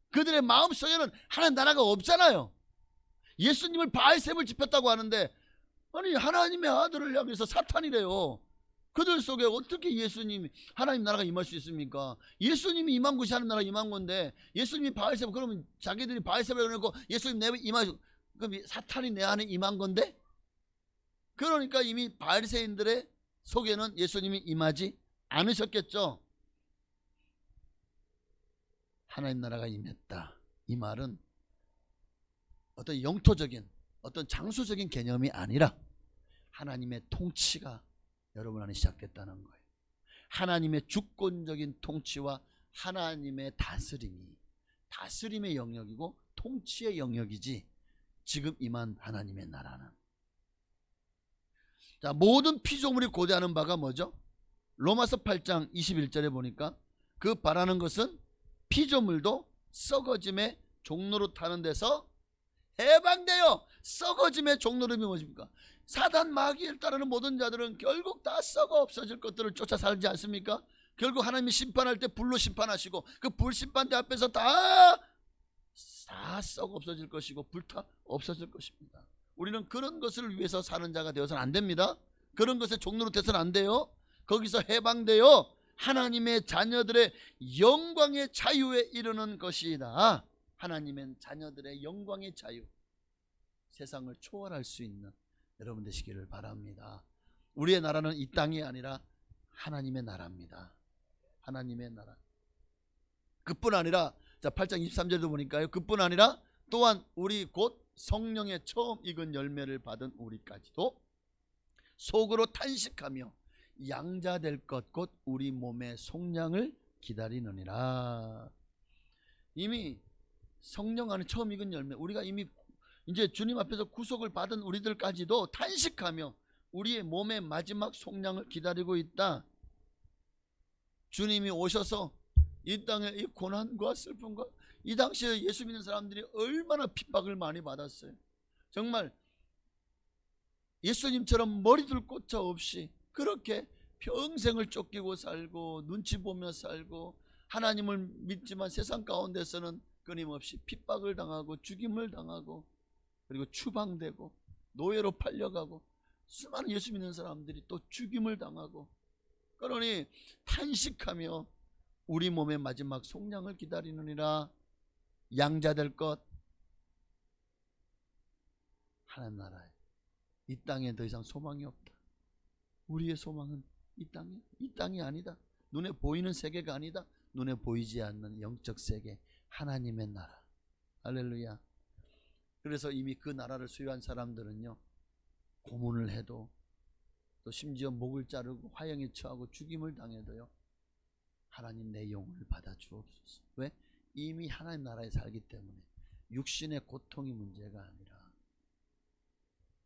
그들의 마음속에는 하나님 나라가 없잖아요. 예수님을 바알세불 집혔다고 하는데, 아니 하나님의 아들을 향해서 사탄이래요. 그들 속에 어떻게 예수님이 하나님 나라가 임할 수 있습니까? 예수님이 임한 곳이 하나님 나라가 임한 건데, 예수님이 바알세불, 그러면 자기들이 바알세불 해놓고 예수님 내 임하, 그럼 사탄이 내 안에 임한 건데? 그러니까 이미 바리새인들의 속에는 예수님이 임하지 않으셨겠죠. 하나님 나라가 임했다, 이 말은 어떤 영토적인, 어떤 장소적인 개념이 아니라 하나님의 통치가 여러분 안에 시작됐다는 거예요. 하나님의 주권적인 통치와 하나님의 다스림의 영역이고 통치의 영역이지, 지금 임한 하나님의 나라는. 자, 모든 피조물이 고대하는 바가 뭐죠? 로마서 8장 21절에 보니까 그 바라는 것은 피조물도 썩어짐의 종로로 타는 데서 해방되어, 썩어짐의 종로름이 뭐십니까? 사단 마귀를 따르는 모든 자들은 결국 다 썩어 없어질 것들을 쫓아 살지 않습니까? 결국 하나님이 심판할 때 불로 심판하시고 그 불심판대 앞에서 다 썩어 없어질 것이고 불타 없어질 것입니다. 우리는 그런 것을 위해서 사는 자가 되어서는 안 됩니다. 그런 것의 종로로 돼서는 안 돼요. 거기서 해방되어 하나님의 자녀들의 영광의 자유에 이르는 것이다. 하나님의 자녀들의 영광의 자유, 세상을 초월할 수 있는 여러분 되시기를 바랍니다. 우리의 나라는 이 땅이 아니라 하나님의 나라입니다. 하나님의 나라. 그뿐 아니라 자 8장 23절도 보니까요. 그뿐 아니라 또한 우리 곧 성령의 처음 익은 열매를 받은 우리까지도 속으로 탄식하며 양자될 것 곧 우리 몸의 속량을 기다리느니라. 이미 성령 안에 처음 익은 열매, 우리가 이미 이제 주님 앞에서 구속을 받은 우리들까지도 탄식하며 우리의 몸의 마지막 속량을 기다리고 있다. 주님이 오셔서 이 땅의 이 고난과 슬픔과 이 당시에 예수 믿는 사람들이 얼마나 핍박을 많이 받았어요. 정말 예수님처럼 머리둘 곳자 없이 그렇게 평생을 쫓기고 살고 눈치 보며 살고 하나님을 믿지만 세상 가운데서는 끊임없이 핍박을 당하고 죽임을 당하고 그리고 추방되고 노예로 팔려가고 수많은 예수 믿는 사람들이 또 죽임을 당하고 그러니 탄식하며 우리 몸의 마지막 속량을 기다리느니라. 양자될 것 하나님 나라에 이 땅에 더 이상 소망이 없다. 우리의 소망은 이 땅이 아니다. 눈에 보이는 세계가 아니다. 눈에 보이지 않는 영적 세계 하나님의 나라. 할렐루야. 그래서 이미 그 나라를 소유한 사람들은요 고문을 해도 또 심지어 목을 자르고 화형에 처하고 죽임을 당해도요 하나님 내 영혼을 받아 주옵소서. 왜? 이미 하나님 나라에 살기 때문에 육신의 고통이 문제가 아니라.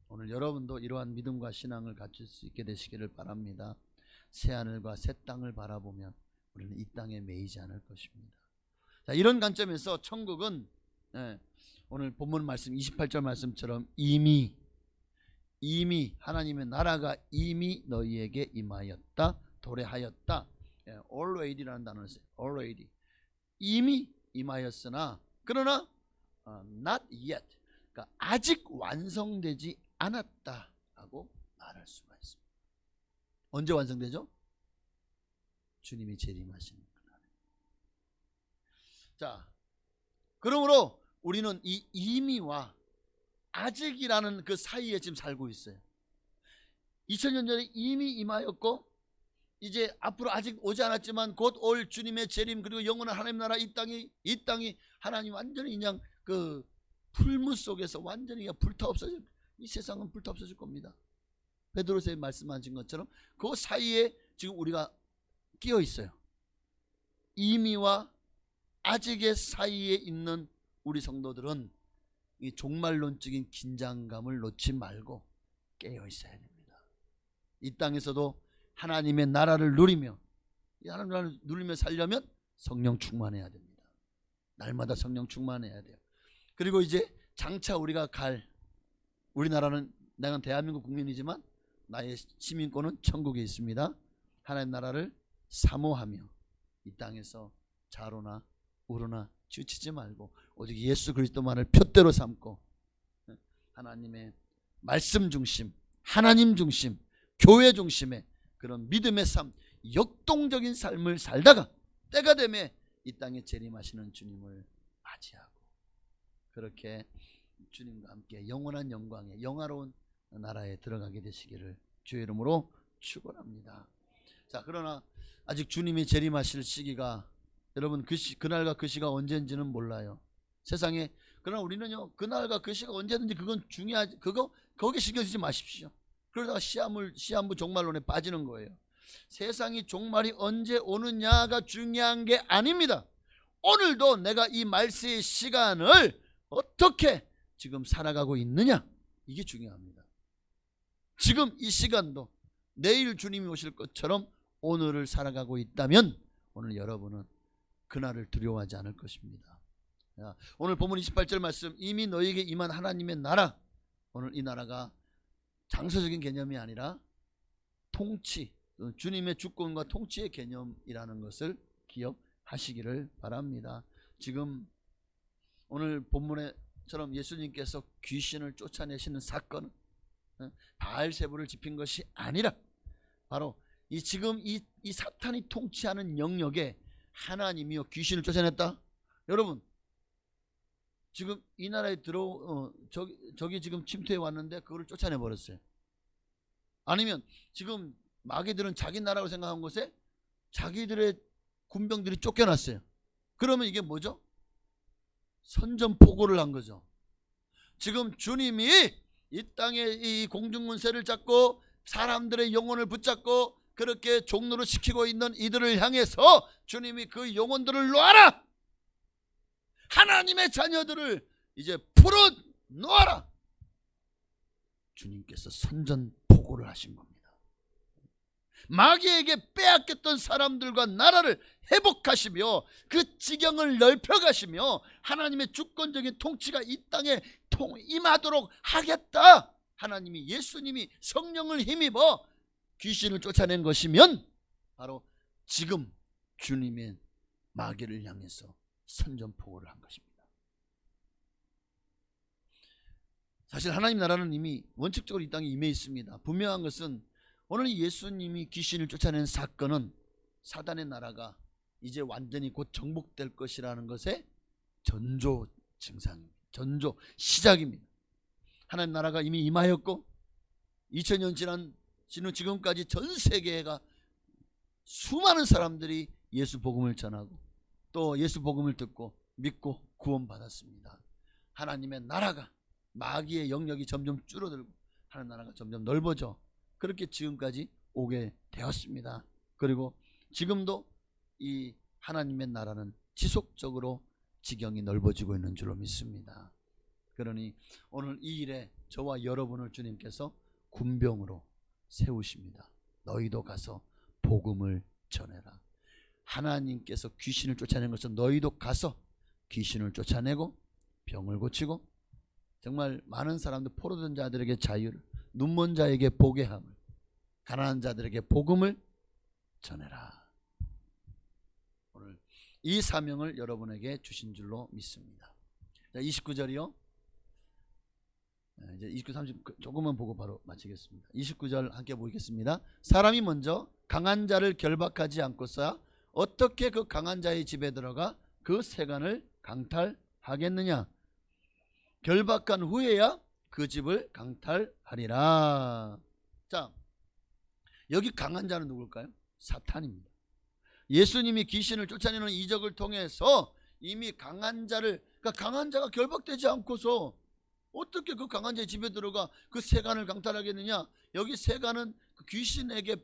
오늘 여러분도 이러한 믿음과 신앙을 갖출 수 있게 되시기를 바랍니다. 새하늘과 새 땅을 바라보면 우리는 이 땅에 매이지 않을 것입니다. 자, 이런 관점에서 천국은 오늘 본문 말씀 28절 말씀처럼 이미 하나님의 나라가 이미 너희에게 임하였다, 도래하였다. already라는 단어를 써요. already. 이미 임하였으나 그러나 not yet. 그러니까 아직 완성되지 않았다라고 말할 수가 있습니다. 언제 완성되죠? 주님이 재림하시는 그날. 자, 그러므로 우리는 이 이미와 아직이라는 그 사이에 지금 살고 있어요. 2000년 전에 이미 임하였고 이제 앞으로 아직 오지 않았지만 곧 올 주님의 재림 그리고 영원한 하나님 나라 이 땅이 하나님 완전히 그냥 그 풀무 속에서 완전히 불타 없어질, 이 세상은 불타 없어질 겁니다. 베드로서에 말씀하신 것처럼 그 사이에 지금 우리가 끼어 있어요. 이미와 아직의 사이에 있는 우리 성도들은 이 종말론적인 긴장감을 놓지 말고 깨어 있어야 됩니다. 이 땅에서도 하나님의 나라를 누리며 이 하나님의 나라를 누리며 살려면 성령 충만해야 됩니다. 날마다 성령 충만해야 돼요. 그리고 이제 장차 우리가 갈, 우리나라는 내가 대한민국 국민이지만 나의 시민권은 천국에 있습니다. 하나님 나라를 사모하며 이 땅에서 좌로나 우로나 치우치지 말고 오직 예수 그리스도만을 표대로 삼고 하나님의 말씀 중심, 하나님 중심, 교회 중심의 그런 믿음의 삶, 역동적인 삶을 살다가 때가 되면 이 땅에 재림하시는 주님을 맞이하고 그렇게 주님과 함께 영원한 영광의 영화로운 나라에 들어가게 되시기를 주의 이름으로 축원합니다. 자, 그러나 아직 주님이 재림하실 시기가 여러분 그날과 그 시가 언제인지는 몰라요. 세상에. 그러나 우리는요 그날과 그 시가 언제든지 그건 중요하지, 거기에 신경 쓰지 마십시오. 그러다가 시한부 종말론에 빠지는 거예요. 세상이 종말이 언제 오느냐가 중요한 게 아닙니다. 오늘도 내가 이 말세의 시간을 어떻게 지금 살아가고 있느냐, 이게 중요합니다. 지금 이 시간도 내일 주님이 오실 것처럼 오늘을 살아가고 있다면 오늘 여러분은 그날을 두려워하지 않을 것입니다. 오늘 본문 28절 말씀, 이미 너희에게 임한 하나님의 나라. 오늘 이 나라가 장소적인 개념이 아니라 통치, 주님의 주권과 통치의 개념이라는 것을 기억하시기를 바랍니다. 지금 오늘 본문에처럼 예수님께서 귀신을 쫓아내시는 사건은 바알세불을 지핀 것이 아니라 바로 지금 이 사탄이 통치하는 영역에 하나님이요 귀신을 쫓아냈다. 여러분 지금 이 나라에 저기 지금 침투해 왔는데 그거를 쫓아내 버렸어요. 아니면 지금 마귀들은 자기 나라고 생각한 곳에 자기들의 군병들이 쫓겨났어요. 그러면 이게 뭐죠? 선전포고를 한 거죠. 지금 주님이 이 땅에 이 공중문세를 잡고 사람들의 영혼을 붙잡고 그렇게 종로로 시키고 있는 이들을 향해서 주님이 그 영혼들을 놓아라! 하나님의 자녀들을 이제 풀어 놓아라! 주님께서 선전포고를 하신 겁니다. 마귀에게 빼앗겼던 사람들과 나라를 회복하시며 그 지경을 넓혀가시며 하나님의 주권적인 통치가 이 땅에 임하도록 하겠다. 하나님이, 예수님이 성령을 힘입어 귀신을 쫓아낸 것이면 바로 지금 주님의 마귀를 향해서 선전포고를 한 것입니다. 사실 하나님 나라는 이미 원칙적으로 이 땅에 임해 있습니다. 분명한 것은 오늘 예수님이 귀신을 쫓아낸 사건은 사단의 나라가 이제 완전히 곧 정복될 것이라는 것의 전조 증상입니다. 전조 시작입니다. 하나님 나라가 이미 임하였고 2000년 지난 지금까지 전 세계가 수많은 사람들이 예수 복음을 전하고 또 예수 복음을 듣고 믿고 구원받았습니다. 하나님의 나라가, 마귀의 영역이 점점 줄어들고 하나님 나라가 점점 넓어져 그렇게 지금까지 오게 되었습니다. 그리고 지금도 이 하나님의 나라는 지속적으로 지경이 넓어지고 있는 줄로 믿습니다. 그러니 오늘 이 일에 저와 여러분을 주님께서 군병으로 세우십니다. 너희도 가서 복음을 전해라. 하나님께서 귀신을 쫓아낸 것처럼 너희도 가서 귀신을 쫓아내고 병을 고치고 정말 많은 사람들, 포로된 자들에게 자유를, 눈먼 자에게 보게 함을, 가난한 자들에게 복음을 전해라. 오늘 이 사명을 여러분에게 주신 줄로 믿습니다. 29절이요. 이제 29, 30 조금만 보고 바로 마치겠습니다. 29절 함께 보겠습니다. 사람이 먼저 강한 자를 결박하지 않고서 어떻게 그 강한 자의 집에 들어가 그 세간을 강탈하겠느냐? 결박한 후에야 그 집을 강탈하리라. 자, 여기 강한 자는 누굴까요? 사탄입니다. 예수님이 귀신을 쫓아내는 이적을 통해서 이미 강한 자를, 그러니까 강한 자가 결박되지 않고서 어떻게 그 강한 자의 집에 들어가 그 세간을 강탈하겠느냐? 여기 세간은 그 귀신에게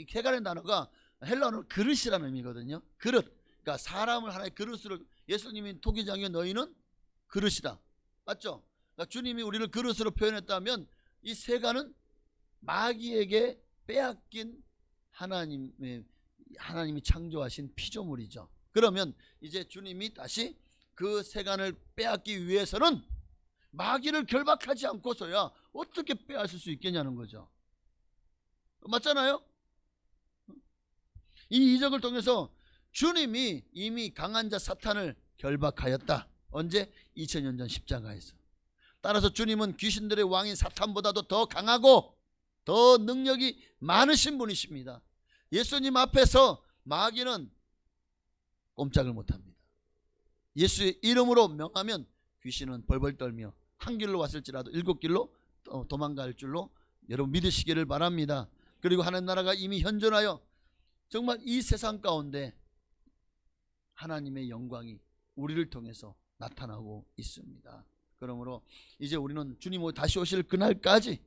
세간의 단어가 헬라어로 그릇이라는 의미거든요. 그릇. 그러니까 사람을 하나의 그릇으로, 예수님이 토기장에 너희는 그릇이다. 맞죠? 그러니까 주님이 우리를 그릇으로 표현했다면 이 세간은 마귀에게 빼앗긴 하나님이 창조하신 피조물이죠. 그러면 이제 주님이 다시 그 세간을 빼앗기 위해서는 마귀를 결박하지 않고서야 어떻게 빼앗을 수 있겠냐는 거죠. 맞잖아요? 이 이적을 통해서 주님이 이미 강한 자 사탄을 결박하였다. 언제? 2000년 전 십자가에서. 따라서 주님은 귀신들의 왕인 사탄보다도 더 강하고 더 능력이 많으신 분이십니다. 예수님 앞에서 마귀는 꼼짝을 못합니다. 예수의 이름으로 명하면 귀신은 벌벌 떨며 한 길로 왔을지라도 7길로 도망갈 줄로 여러분 믿으시기를 바랍니다. 그리고 하나님 나라가 이미 현존하여 정말 이 세상 가운데 하나님의 영광이 우리를 통해서 나타나고 있습니다. 그러므로 이제 우리는 주님 다시 오실 그날까지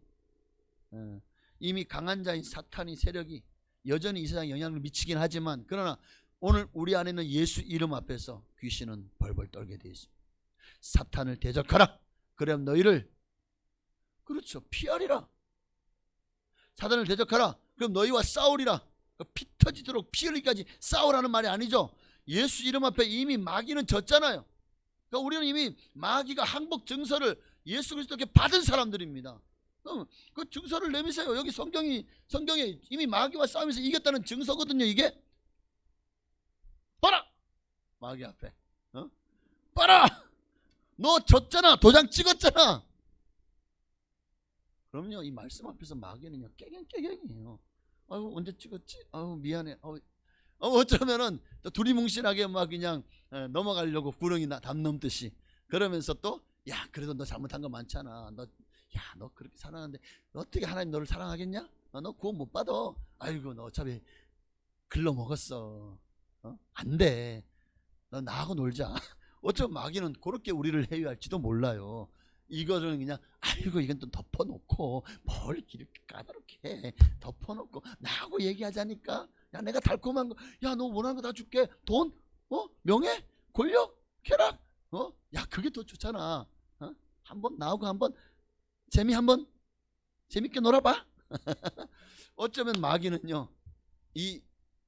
이미 강한 자인 사탄의 세력이 여전히 이 세상에 영향을 미치긴 하지만, 그러나 오늘 우리 안에는 예수 이름 앞에서 귀신은 벌벌 떨게 되어 있습니다. 사탄을 대적하라. 그럼 너희를, 그렇죠, 피하리라. 사탄을 대적하라. 그럼 너희와 싸우리라. 피 터지도록 피 흘리기까지 싸우라는 말이 아니죠. 예수 이름 앞에 이미 마귀는 졌잖아요. 그러니까 우리는 이미 마귀가 항복 증서를 예수 그리스도께 받은 사람들입니다. 그 증서를 내미세요. 여기 성경에 이미 마귀와 싸우면서 이겼다는 증서거든요. 이게 봐라, 마귀 앞에 봐라, 너 졌잖아, 도장 찍었잖아. 그럼요, 이 말씀 앞에서 마귀는요 깨갱깨갱이에요. 아유, 언제 찍었지? 아유, 미안해. 어쩌면은 또 두리뭉실하게 막 그냥 넘어가려고 구렁이 담 넘듯이 그러면서 또, 야, 그래도 너 잘못한 거 많잖아. 너 그렇게 사랑하는데 어떻게 하나님 너를 사랑하겠냐? 너 구원 못 받아. 아이고, 너 어차피 글러 먹었어. 안 돼. 너 나하고 놀자. 어쩌면 마귀는 그렇게 우리를 해유할지도 몰라요. 이거를 그냥 아이고 이건 또 덮어놓고 뭘 이렇게 까다롭게 해. 덮어놓고 나하고 얘기하자니까. 야 내가 달콤한 거, 야 너 원하는 거 다 줄게. 돈, 명예, 권력, 쾌락, 야 그게 더 좋잖아. 한번 나하고 한번 한번 재밌게 놀아봐. 어쩌면 마귀는요, 이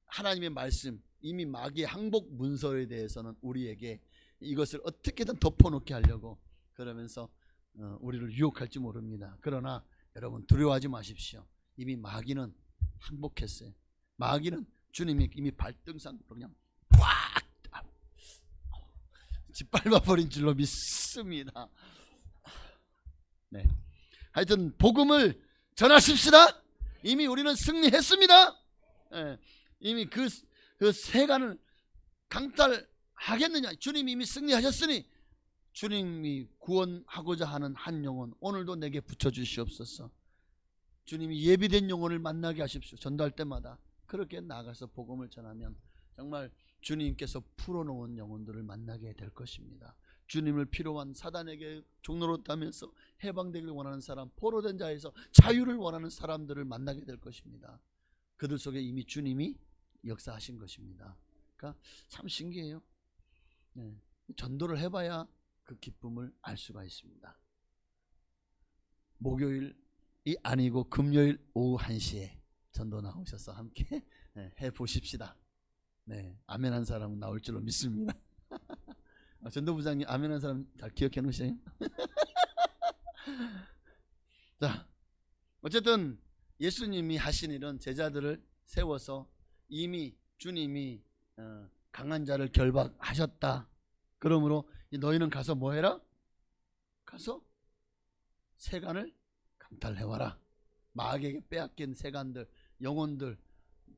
하나님의 말씀, 이미 마귀의 항복 문서에 대해서는 우리에게 이것을 어떻게든 덮어놓게 하려고 그러면서 우리를 유혹할지 모릅니다. 그러나 여러분 두려워하지 마십시오. 이미 마귀는 항복했어요. 마귀는 주님이 이미 발등상으로 그냥 꽉 짓밟아 버린 줄로 믿습니다. 네. 하여튼 복음을 전하십시다. 이미 우리는 승리했습니다. 네. 이미 그 세간을 강탈하겠느냐. 주님이 이미 승리하셨으니 주님이 구원하고자 하는 한 영혼 오늘도 내게 붙여주시옵소서. 주님이 예비된 영혼을 만나게 하십시오. 전도할 때마다 그렇게 나가서 복음을 전하면 정말 주님께서 풀어놓은 영혼들을 만나게 될 것입니다. 주님을 필요한 사단에게 종로로 따면서 해방되길 원하는 사람, 포로된 자에서 자유를 원하는 사람들을 만나게 될 것입니다. 그들 속에 이미 주님이 역사하신 것입니다. 그러니까 참 신기해요. 네. 전도를 해봐야 그 기쁨을 알 수가 있습니다. 목요일이 아니고 금요일 오후 1시에 전도 나오셔서 함께 해보십시다. 네, 아멘 한 사람은 나올 줄로 믿습니다. 전도부장님 아멘 한 사람 잘 기억해 놓으세요. 자, 어쨌든 예수님이 하신 일은 제자들을 세워서 이미 주님이 강한 자를 결박하셨다. 그러므로 너희는 가서 뭐 해라? 가서 세간을 강탈해와라. 마귀에게 빼앗긴 세간들, 영혼들,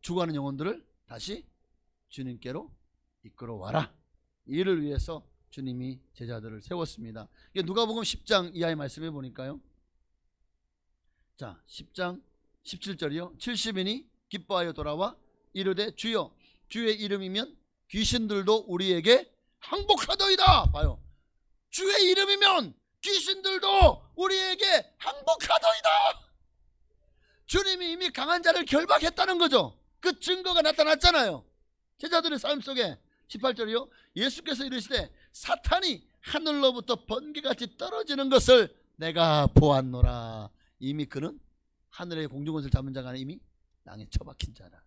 죽어가는 영혼들을 다시 주님께로 이끌어와라. 이를 위해서 주님이 제자들을 세웠습니다. 누가복음 10장 이하의 말씀해 보니까요. 자, 10장 17절이요. 70인이 기뻐하여 돌아와 이르되 주여 주의 이름이면 귀신들도 우리에게 항복하더이다. 봐요. 주의 이름이면 귀신들도 우리에게 항복하더이다. 주님이 이미 강한 자를 결박했다는 거죠. 그 증거가 나타났잖아요. 제자들의 삶 속에. 18절이요. 예수께서 이르시되 사탄이 하늘로부터 번개같이 떨어지는 것을 내가 보았노라. 이미 그는 하늘의 공중권세를 잡은 자가 아니라 이미 땅에 처박힌 자라.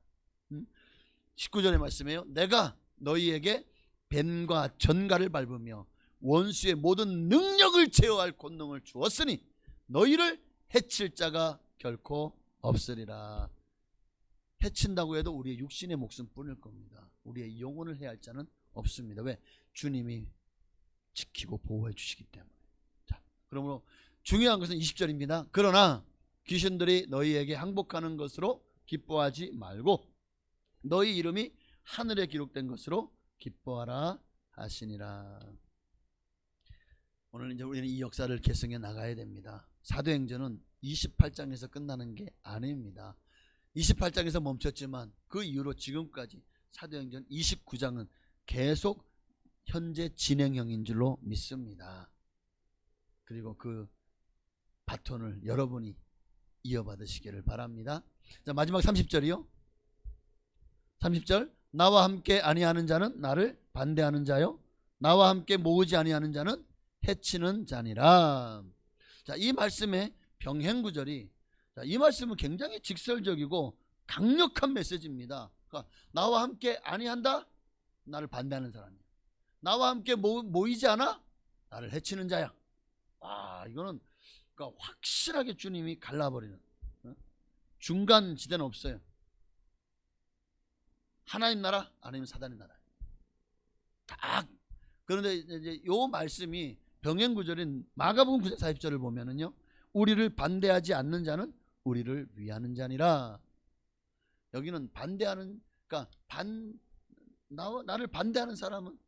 19절의 말씀이에요. 내가 너희에게 뱀과 전갈을 밟으며 원수의 모든 능력을 제어할 권능을 주었으니 너희를 해칠 자가 결코 없으리라. 해친다고 해도 우리의 육신의 목숨뿐일 겁니다. 우리의 영혼을 해할 자는 없습니다. 왜? 주님이 지키고 보호해 주시기 때문에. 자, 그러므로 중요한 것은 20절입니다. 그러나 귀신들이 너희에게 항복하는 것으로 기뻐하지 말고 너희 이름이 하늘에 기록된 것으로 기뻐하라 하시니라. 오늘 이제 우리는 이 역사를 계승해 나가야 됩니다. 사도행전은 28장에서 끝나는 게 아닙니다. 28장에서 멈췄지만 그 이후로 지금까지 사도행전 29장은 계속 현재 진행형인 줄로 믿습니다. 그리고 그 바톤을 여러분이 이어받으시기를 바랍니다. 자, 마지막 30절이요. 30절. 나와 함께 아니하는 자는 나를 반대하는 자요 나와 함께 모으지 아니하는 자는 해치는 자니라. 자, 이 말씀의 병행구절이, 자, 이 말씀은 굉장히 직설적이고 강력한 메시지입니다. 그러니까 나와 함께 아니한다? 나를 반대하는 사람이야. 나와 함께 모이지 않아? 나를 해치는 자야. 이거는 그러니까 확실하게 주님이 갈라버리는, 중간 지대는 없어요. 하나님 나라 아니면 사단의 나라. 딱. 그런데 이제 요 말씀이 병행구절인 마가복음 9장 40절을 보면은요, 우리를 반대하지 않는 자는 우리를 위하는 자니라. 여기는 반대하는, 그러니까 나를 반대하는 사람은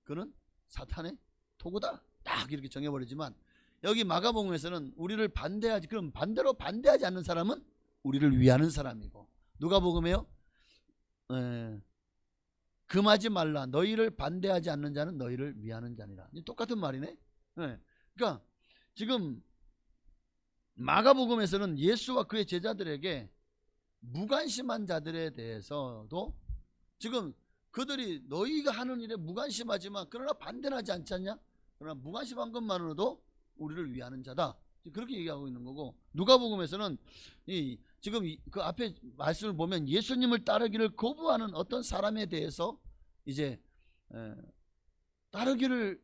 그는 사탄의 도구다. 딱 이렇게 정해버리지만 여기 마가복음에서는 우리를 반대하지, 그럼 반대로 반대하지 않는 사람은 우리를 위하는 사람이고, 누가복음에요 금하지 말라. 너희를 반대하지 않는 자는 너희를 위하는 자니라. 똑같은 말이네. 네. 그러니까 지금 마가복음에서는 예수와 그의 제자들에게 무관심한 자들에 대해서도 지금 그들이 너희가 하는 일에 무관심하지만 그러나 반대는 하지 않지 않냐? 그러나 무관심한 것만으로도 우리를 위하는 자다. 그렇게 얘기하고 있는 거고, 누가복음에서는 지금 그 앞에 말씀을 보면 예수님을 따르기를 거부하는 어떤 사람에 대해서 이제 따르기를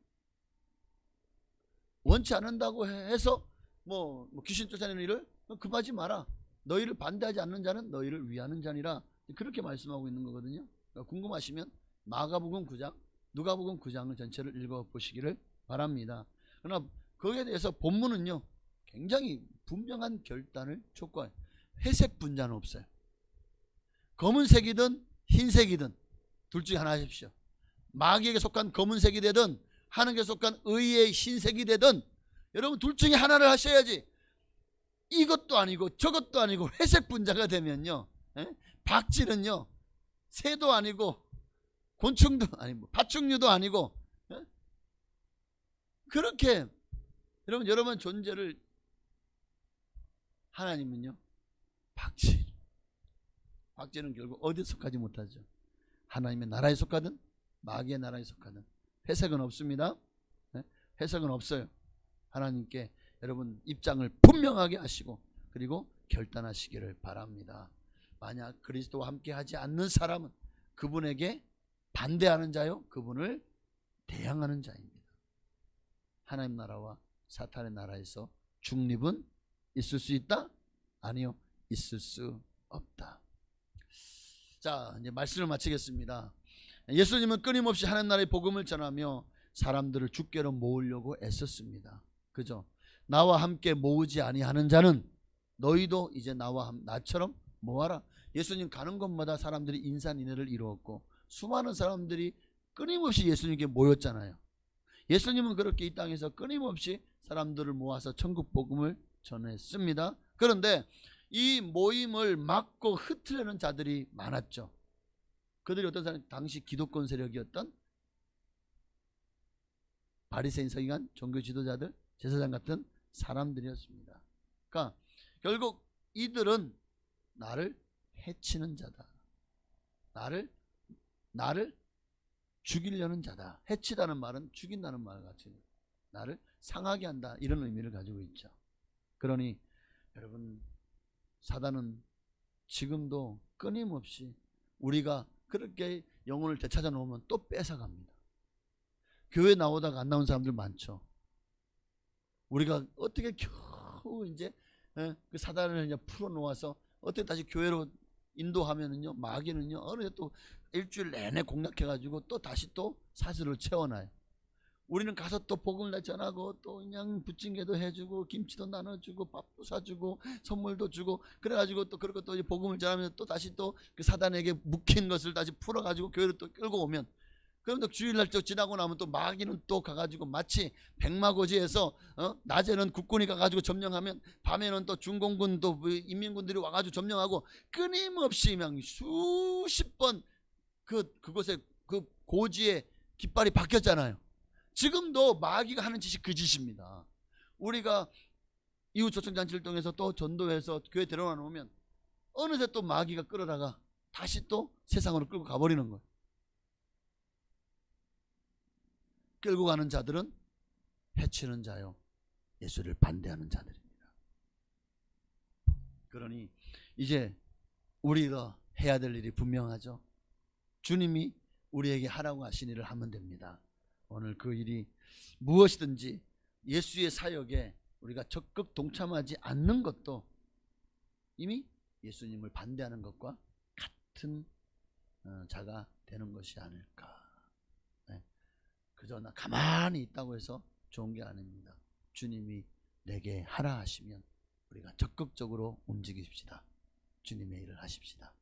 원치 않는다고 해서 뭐 귀신 쫓아내는 일을 급하지 마라. 너희를 반대하지 않는 자는 너희를 위하는 자니라. 그렇게 말씀하고 있는 거거든요. 그러니까 궁금하시면 마가복음 9장, 누가복음 9장을 전체를 읽어보시기를 바랍니다. 그러나 거기에 대해서 본문은요 굉장히 분명한 결단을 촉구해요. 회색 분자는 없어요. 검은색이든 흰색이든 둘 중에 하나 하십시오. 마귀에게 속한 검은색이 되든 하나님께 속한 의의 흰색이 되든 여러분 둘 중에 하나를 하셔야지. 이것도 아니고 저것도 아니고 회색 분자가 되면요, 박쥐는요 새도 아니고 곤충도 아니고 파충류도 아니고 그렇게 여러분 존재를, 하나님은요 박쥐는 결국 어디에 속하지 못하죠. 하나님의 나라에 속하든 마귀의 나라에 속하든 회색은 없습니다. 회색은 없어요. 하나님께 여러분 입장을 분명하게 하시고 그리고 결단하시기를 바랍니다. 만약 그리스도와 함께 하지 않는 사람은 그분에게 반대하는 자요, 그분을 대항하는 자입니다. 하나님 나라와 사탄의 나라에서 중립은 있을 수 있다? 아니요, 있을 수 없다. 자, 이제 말씀을 마치겠습니다. 예수님은 끊임없이 하나님 나라의 복음을 전하며 사람들을 주께로 모으려고 애썼습니다. 그죠? 나와 함께 모으지 아니하는 자는 너희도 이제 나처럼 모아라. 예수님 가는 곳마다 사람들이 인산인해를 이루었고 수많은 사람들이 끊임없이 예수님께 모였잖아요. 예수님은 그렇게 이 땅에서 끊임없이 사람들을 모아서 천국 복음을 전했습니다. 그런데 이 모임을 막고 흩으려는 자들이 많았죠. 그들이 어떤 사람, 당시 기독권 세력이었던 바리새인 서기관 종교 지도자들, 제사장 같은 사람들이었습니다. 그러니까 결국 이들은 나를 해치는 자다. 나를 죽이려는 자다. 해치다는 말은 죽인다는 말 같이 나를 상하게 한다, 이런 의미를 가지고 있죠. 그러니 여러분, 사단은 지금도 끊임없이 우리가 그렇게 영혼을 되찾아 놓으면 또 뺏어갑니다. 교회 나오다가 안 나온 사람들 많죠. 우리가 어떻게 겨우 이제 그 사단을 이제 풀어놓아서 어떻게 다시 교회로 인도하면은요, 마귀는요 어느새 또 일주일 내내 공략해가지고 또 다시 또 사슬을 채워놔요. 우리는 가서 또 복음을 전하고 또 그냥 부침개도 해주고 김치도 나눠주고 밥도 사주고 선물도 주고 그래가지고 또 그렇게 또 복음을 전하면 또 다시 또 그 사단에게 묵힌 것을 다시 풀어가지고 교회로 또 끌고 오면, 그럼 또 주일날 또 지나고 나면 또 마귀는 또 가가지고 마치 백마고지에서 낮에는 국군이 가가지고 점령하면 밤에는 또 중공군 또 인민군들이 와가지고 점령하고 끊임없이 그냥 수십 번 그곳에 그 고지의 깃발이 바뀌었잖아요. 지금도 마귀가 하는 짓이 그 짓입니다. 우리가 이웃 초청잔치를 통해서 또 전도해서 교회 데려와 놓으면 어느새 또 마귀가 끌어다가 다시 또 세상으로 끌고 가버리는 거예요. 끌고 가는 자들은 해치는 자요, 예수를 반대하는 자들입니다. 그러니 이제 우리가 해야 될 일이 분명하죠. 주님이 우리에게 하라고 하신 일을 하면 됩니다. 오늘 그 일이 무엇이든지 예수의 사역에 우리가 적극 동참하지 않는 것도 이미 예수님을 반대하는 것과 같은 자가 되는 것이 아닐까. 그저 나 가만히 있다고 해서 좋은 게 아닙니다. 주님이 내게 하라 하시면 우리가 적극적으로 움직입시다. 주님의 일을 하십시다.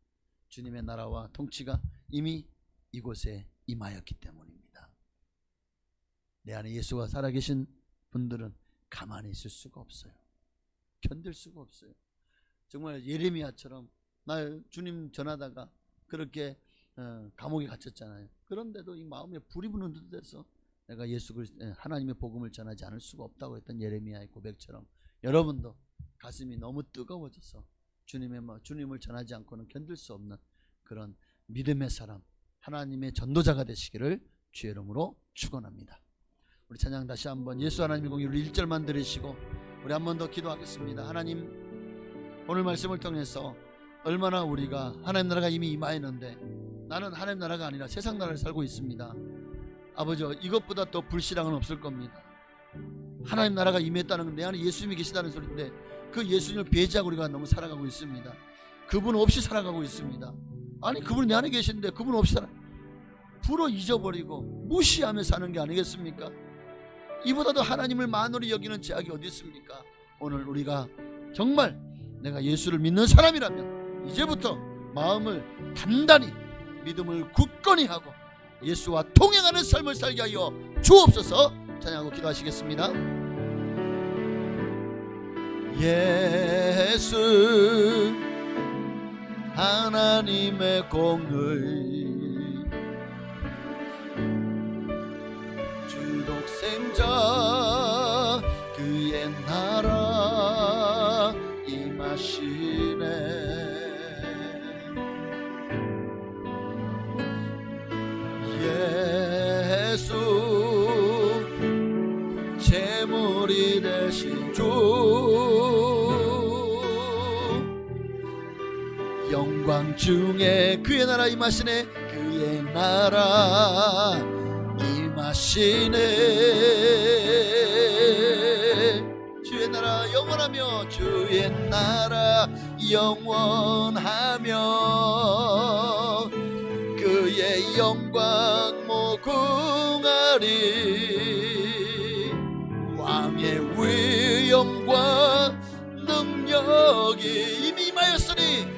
주님의 나라와 통치가 이미 이곳에 임하였기 때문입니다. 내 안에 예수가 살아계신 분들은 가만히 있을 수가 없어요. 견딜 수가 없어요. 정말 예레미야처럼 나 주님 전하다가 그렇게 감옥에 갇혔잖아요. 그런데도 이 마음에 불이 붙는 듯해서 내가 예수 그리스도 하나님의 복음을 전하지 않을 수가 없다고 했던 예레미야의 고백처럼 여러분도 가슴이 너무 뜨거워져서 주님을 전하지 않고는 견딜 수 없는 그런 믿음의 사람, 하나님의 전도자가 되시기를 주의 이름으로 축원합니다. 우리 찬양 다시 한번 예수 하나님의 공의를 1절만 들으시고 우리 한 번 더 기도하겠습니다. 하나님, 오늘 말씀을 통해서 얼마나 우리가 하나님 나라가 이미 임하였는데 나는 하나님 나라가 아니라 세상 나라를 살고 있습니다. 아버지, 이것보다 더 불신앙은 없을 겁니다. 하나님 나라가 임했다는 건 내 안에 예수님이 계시다는 소리인데 그 예수님을 배제하고 우리가 너무 살아가고 있습니다. 그분 없이 살아가고 있습니다. 아니, 그분이 내 안에 계신데 그분 없이 불어 잊어버리고 무시하며 사는 게 아니겠습니까? 이보다도 하나님을 만으로 여기는 죄악이 어디 있습니까? 오늘 우리가 정말 내가 예수를 믿는 사람이라면 이제부터 마음을 단단히 믿음을 굳건히 하고 예수와 동행하는 삶을 살게 하여 주옵소서. 찬양하고 기도하시겠습니다. 예수 하나님의 공의 주 독생자 그의 나라 임하시네. 예수 제물이 되신 주 영광 중에 그의 나라 임하시네. 그의 나라 임하시네. 주의 나라 영원하며 주의 나라 영원하며 그의 영광 무궁하리. 왕의 위엄과 능력이 이미 임하였으니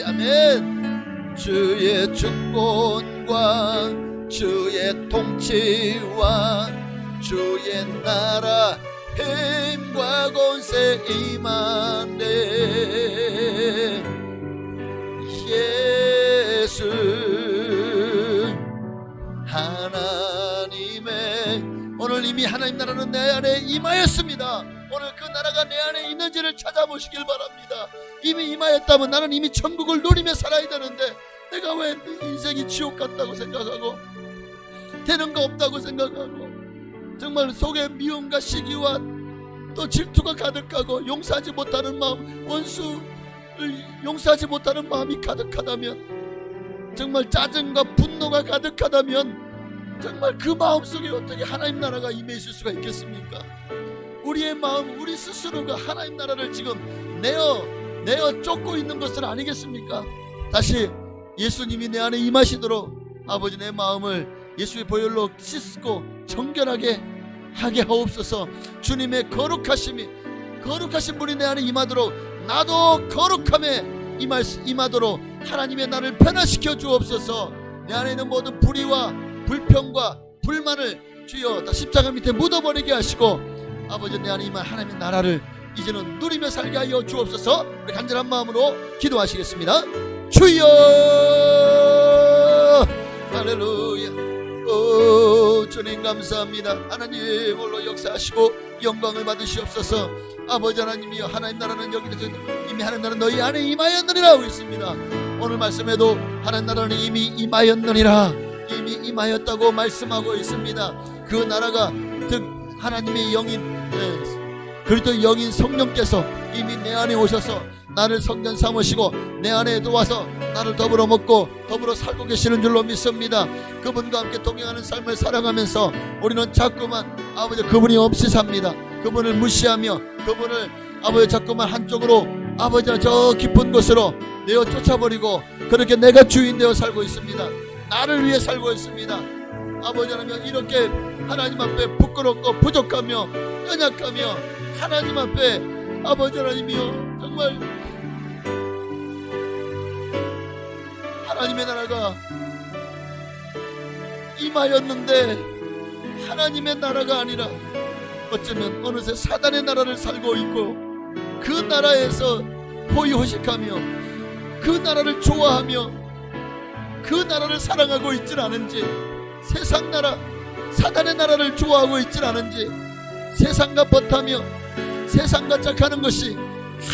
아멘. 주의 주권과 주의 통치와 주의 나라 힘과 권세 임하네. 예수 하나님의 오늘 이미 하나님 나라는 내 안에 임하였습니다. 오늘 그 나라가 내 안에 있는지를 찾아보시길 바랍니다. 이미 임하였다면 나는 이미 천국을 누리며 살아야 되는데 내가 왜 인생이 지옥 같다고 생각하고 되는 거 없다고 생각하고 정말 속에 미움과 시기와 또 질투가 가득하고 용서하지 못하는 마음, 원수를 용서하지 못하는 마음이 가득하다면, 정말 짜증과 분노가 가득하다면 정말 그 마음속에 어떻게 하나님 나라가 임해 있을 수가 있겠습니까? 우리의 마음, 우리 스스로가 하나님 나라를 지금 내어 쫓고 있는 것은 아니겠습니까? 다시 예수님이 내 안에 임하시도록 아버지 내 마음을 예수의 보혈로 씻고 정결하게 하게 하옵소서. 주님의 거룩하신 분이 내 안에 임하도록 나도 거룩함에 임하도록 하나님의 나를 변화시켜 주옵소서. 내 안에 있는 모든 불의와 불평과 불만을 주여 다 십자가 밑에 묻어버리게 하시고 아버지 내 안에 임한 하나님의 나라를 이제는 누리며 살게 하여 주옵소서. 우리 간절한 마음으로 기도하시겠습니다. 주여 할렐루야. 오 주님 감사합니다. 하나님 홀로 역사하시고 영광을 받으시옵소서. 아버지 하나님이여, 하나님 나라는 여기서 이미 하나님 나라는 너희 안에 임하였느니라 하고 있습니다. 오늘 말씀에도 하나님 나라는 이미 임하였느니라, 이미 임하였다고 말씀하고 있습니다. 그 나라가 즉 하나님의 영인 그리스도 영인 성령께서 이미 내 안에 오셔서 나를 성전 삼으시고 내 안에 들어와서 나를 더불어 먹고 더불어 살고 계시는 줄로 믿습니다. 그분과 함께 동행하는 삶을 살아가면서 우리는 자꾸만 아버지 그분이 없이 삽니다. 그분을 무시하며 그분을 아버지 자꾸만 한쪽으로 아버지 저 깊은 곳으로 내어 쫓아버리고 그렇게 내가 주인 되어 살고 있습니다. 나를 위해 살고 있습니다. 아버지 하나님 이렇게 하나님 앞에 부끄럽고 부족하며 연약하며 하나님 앞에 아버지 하나님이여 정말 하나님의 나라가 임하였는데 하나님의 나라가 아니라 어쩌면 어느새 사단의 나라를 살고 있고 그 나라에서 호의호식하며 그 나라를 좋아하며 그 나라를 사랑하고 있질 않은지, 세상 나라 사단의 나라를 좋아하고 있질 않은지, 세상과 벗하며 세상과 짝하는 것이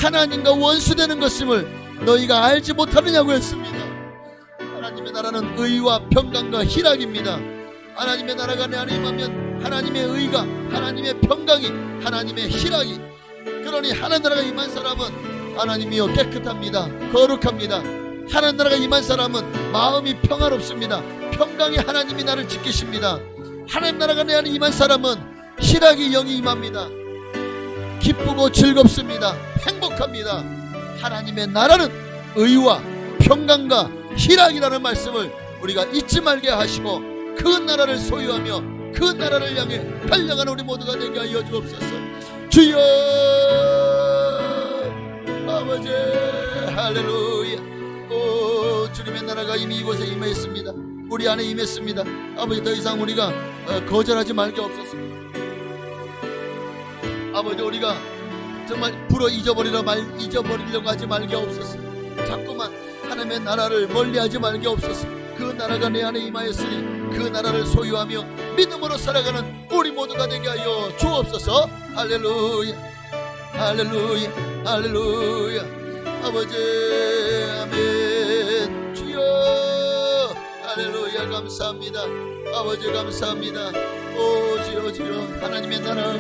하나님과 원수되는 것임을 너희가 알지 못하느냐고 했습니다. 하나님의 나라는 의와 평강과 희락입니다. 하나님의 나라가 내 안에 임하면 하나님의 의가, 하나님의 평강이, 하나님의 희락이, 그러니 하나님 나라가 임한 사람은 하나님이여 깨끗합니다. 거룩합니다. 하나님 나라가 임한 사람은 마음이 평화롭습니다. 평강의 하나님이 나를 지키십니다. 하나님 나라가 내 안에 임한 사람은 희락이 영이 임합니다. 기쁘고 즐겁습니다. 행복합니다. 하나님의 나라는 의와 평강과 희락이라는 말씀을 우리가 잊지 말게 하시고 그 나라를 소유하며 그 나라를 향해 달려가는 우리 모두가 되게 하여 주옵소서. 주여 아버지 할렐루야. 오 주님의 나라가 이미 이곳에 임했습니다. 우리 안에 임했습니다. 아버지 더 이상 우리가 거절하지 말게 없소서. 아버지 우리가 정말 불어 잊어버리려고 하지 말게 없소서. 자꾸만 하나님의 나라를 멀리하지 말게 없소서. 그 나라가 내 안에 임하였으니 그 나라를 소유하며 믿음으로 살아가는 우리 모두가 되게 하여 주옵소서. 할렐루야 할렐루야 할렐루야. 아버지 아멘. 주여 할렐루야 감사합니다. 아버지 감사합니다. 오 주여 하나님의 나라,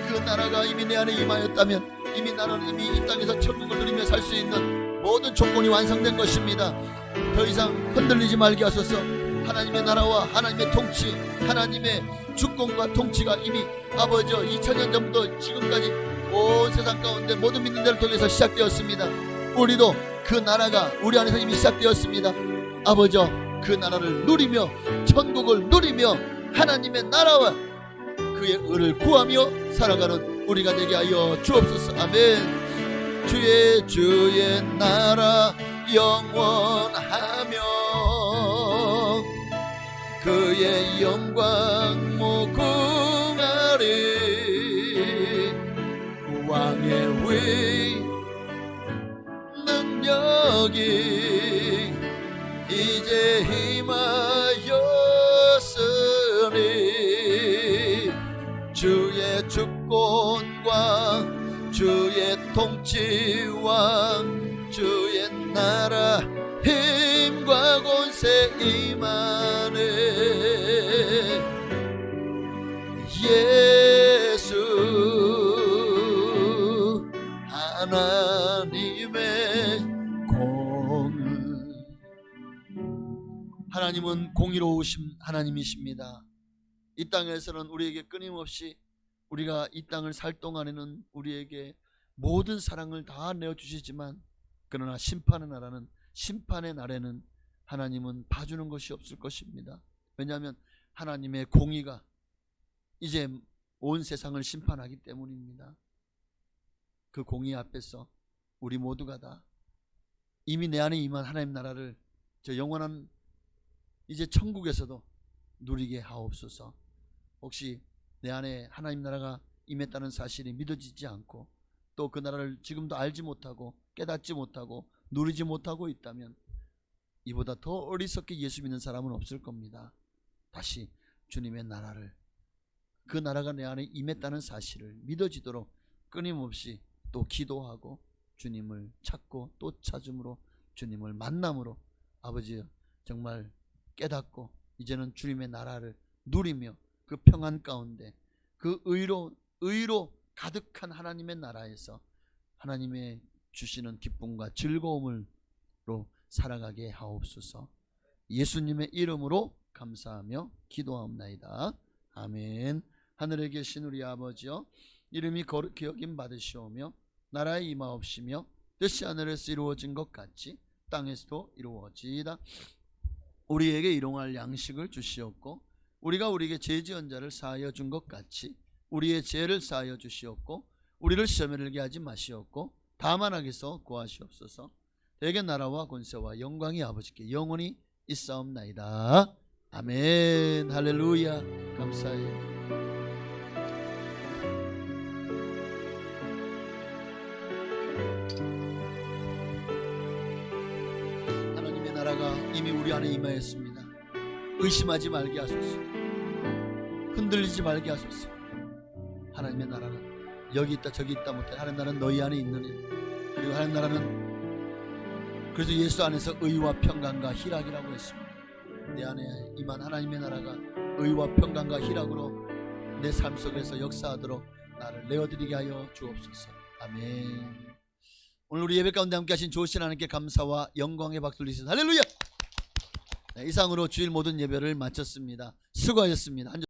그 나라가 이미 내 안에 임하였다면 이미 나는 이미 이 땅에서 천국을 누리며 살 수 있는 모든 조건이 완성된 것입니다. 더 이상 흔들리지 말게 하소서. 하나님의 나라와 하나님의 통치, 하나님의 주권과 통치가 이미 아버지 2000년 전부터 지금까지 온 세상 가운데 모든 믿는 자를 통해서 시작되었습니다. 우리도 그 나라가 우리 안에서 이미 시작되었습니다. 아버지 그 나라를 누리며 천국을 누리며 하나님의 나라와 그의 의를 구하며 살아가는 우리가 되게 하여 주옵소서. 아멘. 주의 나라 영원하며 그의 영광 무궁하리. 왕의 위 능력이 이제 임하였으니 주의 주권과 주의 통치와 주의 나라 힘과 권세 임하네. 예수 하나님의 공의. 하나님은 공의로우신 하나님이십니다. 이 땅에서는 우리에게 끊임없이 우리가 이 땅을 살 동안에는 우리에게 모든 사랑을 다 내어주시지만 그러나 심판의 날에는 하나님은 봐주는 것이 없을 것입니다. 왜냐하면 하나님의 공의가 이제 온 세상을 심판하기 때문입니다. 그 공의 앞에서 우리 모두가 다 이미 내 안에 임한 하나님 나라를 저 영원한 이제 천국에서도 누리게 하옵소서. 혹시 내 안에 하나님 나라가 임했다는 사실이 믿어지지 않고 또 그 나라를 지금도 알지 못하고 깨닫지 못하고 누리지 못하고 있다면 이보다 더 어리석게 예수 믿는 사람은 없을 겁니다. 다시 주님의 나라를, 그 나라가 내 안에 임했다는 사실을 믿어지도록 끊임없이 또 기도하고 주님을 찾고 또 찾음으로 주님을 만남으로 아버지 정말 깨닫고 이제는 주님의 나라를 누리며 그 평안 가운데 그 의로 가득한 하나님의 나라에서 하나님의 주시는 기쁨과 즐거움으로 살아가게 하옵소서. 예수님의 이름으로 감사하며 기도하옵나이다. 아멘. 하늘에 계신 우리 아버지여, 이름이 거룩히 여김 받으시오며 나라에 임하옵시며 뜻이 하늘에서 이루어진 것 같이 땅에서도 이루어지이다. 우리에게 일용할 양식을 주시옵고 우리가 우리에게 죄 지은 자를 사하여 준 것 같이 우리의 죄를 사하여 주시옵고 우리를 시험에 들게 하지 마시옵고 다만 악에서 구하시옵소서. 대개 나라와 권세와 영광이 아버지께 영원히 있사옵나이다. 아멘. 할렐루야. 감사해요. 나라가 이미 우리 안에 임하였습니다. 의심하지 말게 하소서. 흔들리지 말게 하소서. 하나님의 나라는 여기 있다 저기 있다 못해 하나님 나라는 너희 안에 있느니, 그리고 하나님 나라는 그래서 예수 안에서 의와 평강과 희락이라고 했습니다. 내 안에 임한 하나님의 나라가 의와 평강과 희락으로 내 삶 속에서 역사하도록 나를 내어드리게 하여 주옵소서. 아멘. 오늘 우리 예배 가운데 함께 하신 좋으신 하나님께 감사와 영광의 박수 드리겠습니다. 할렐루야. 네, 이상으로 주일 모든 예배를 마쳤습니다. 수고하셨습니다.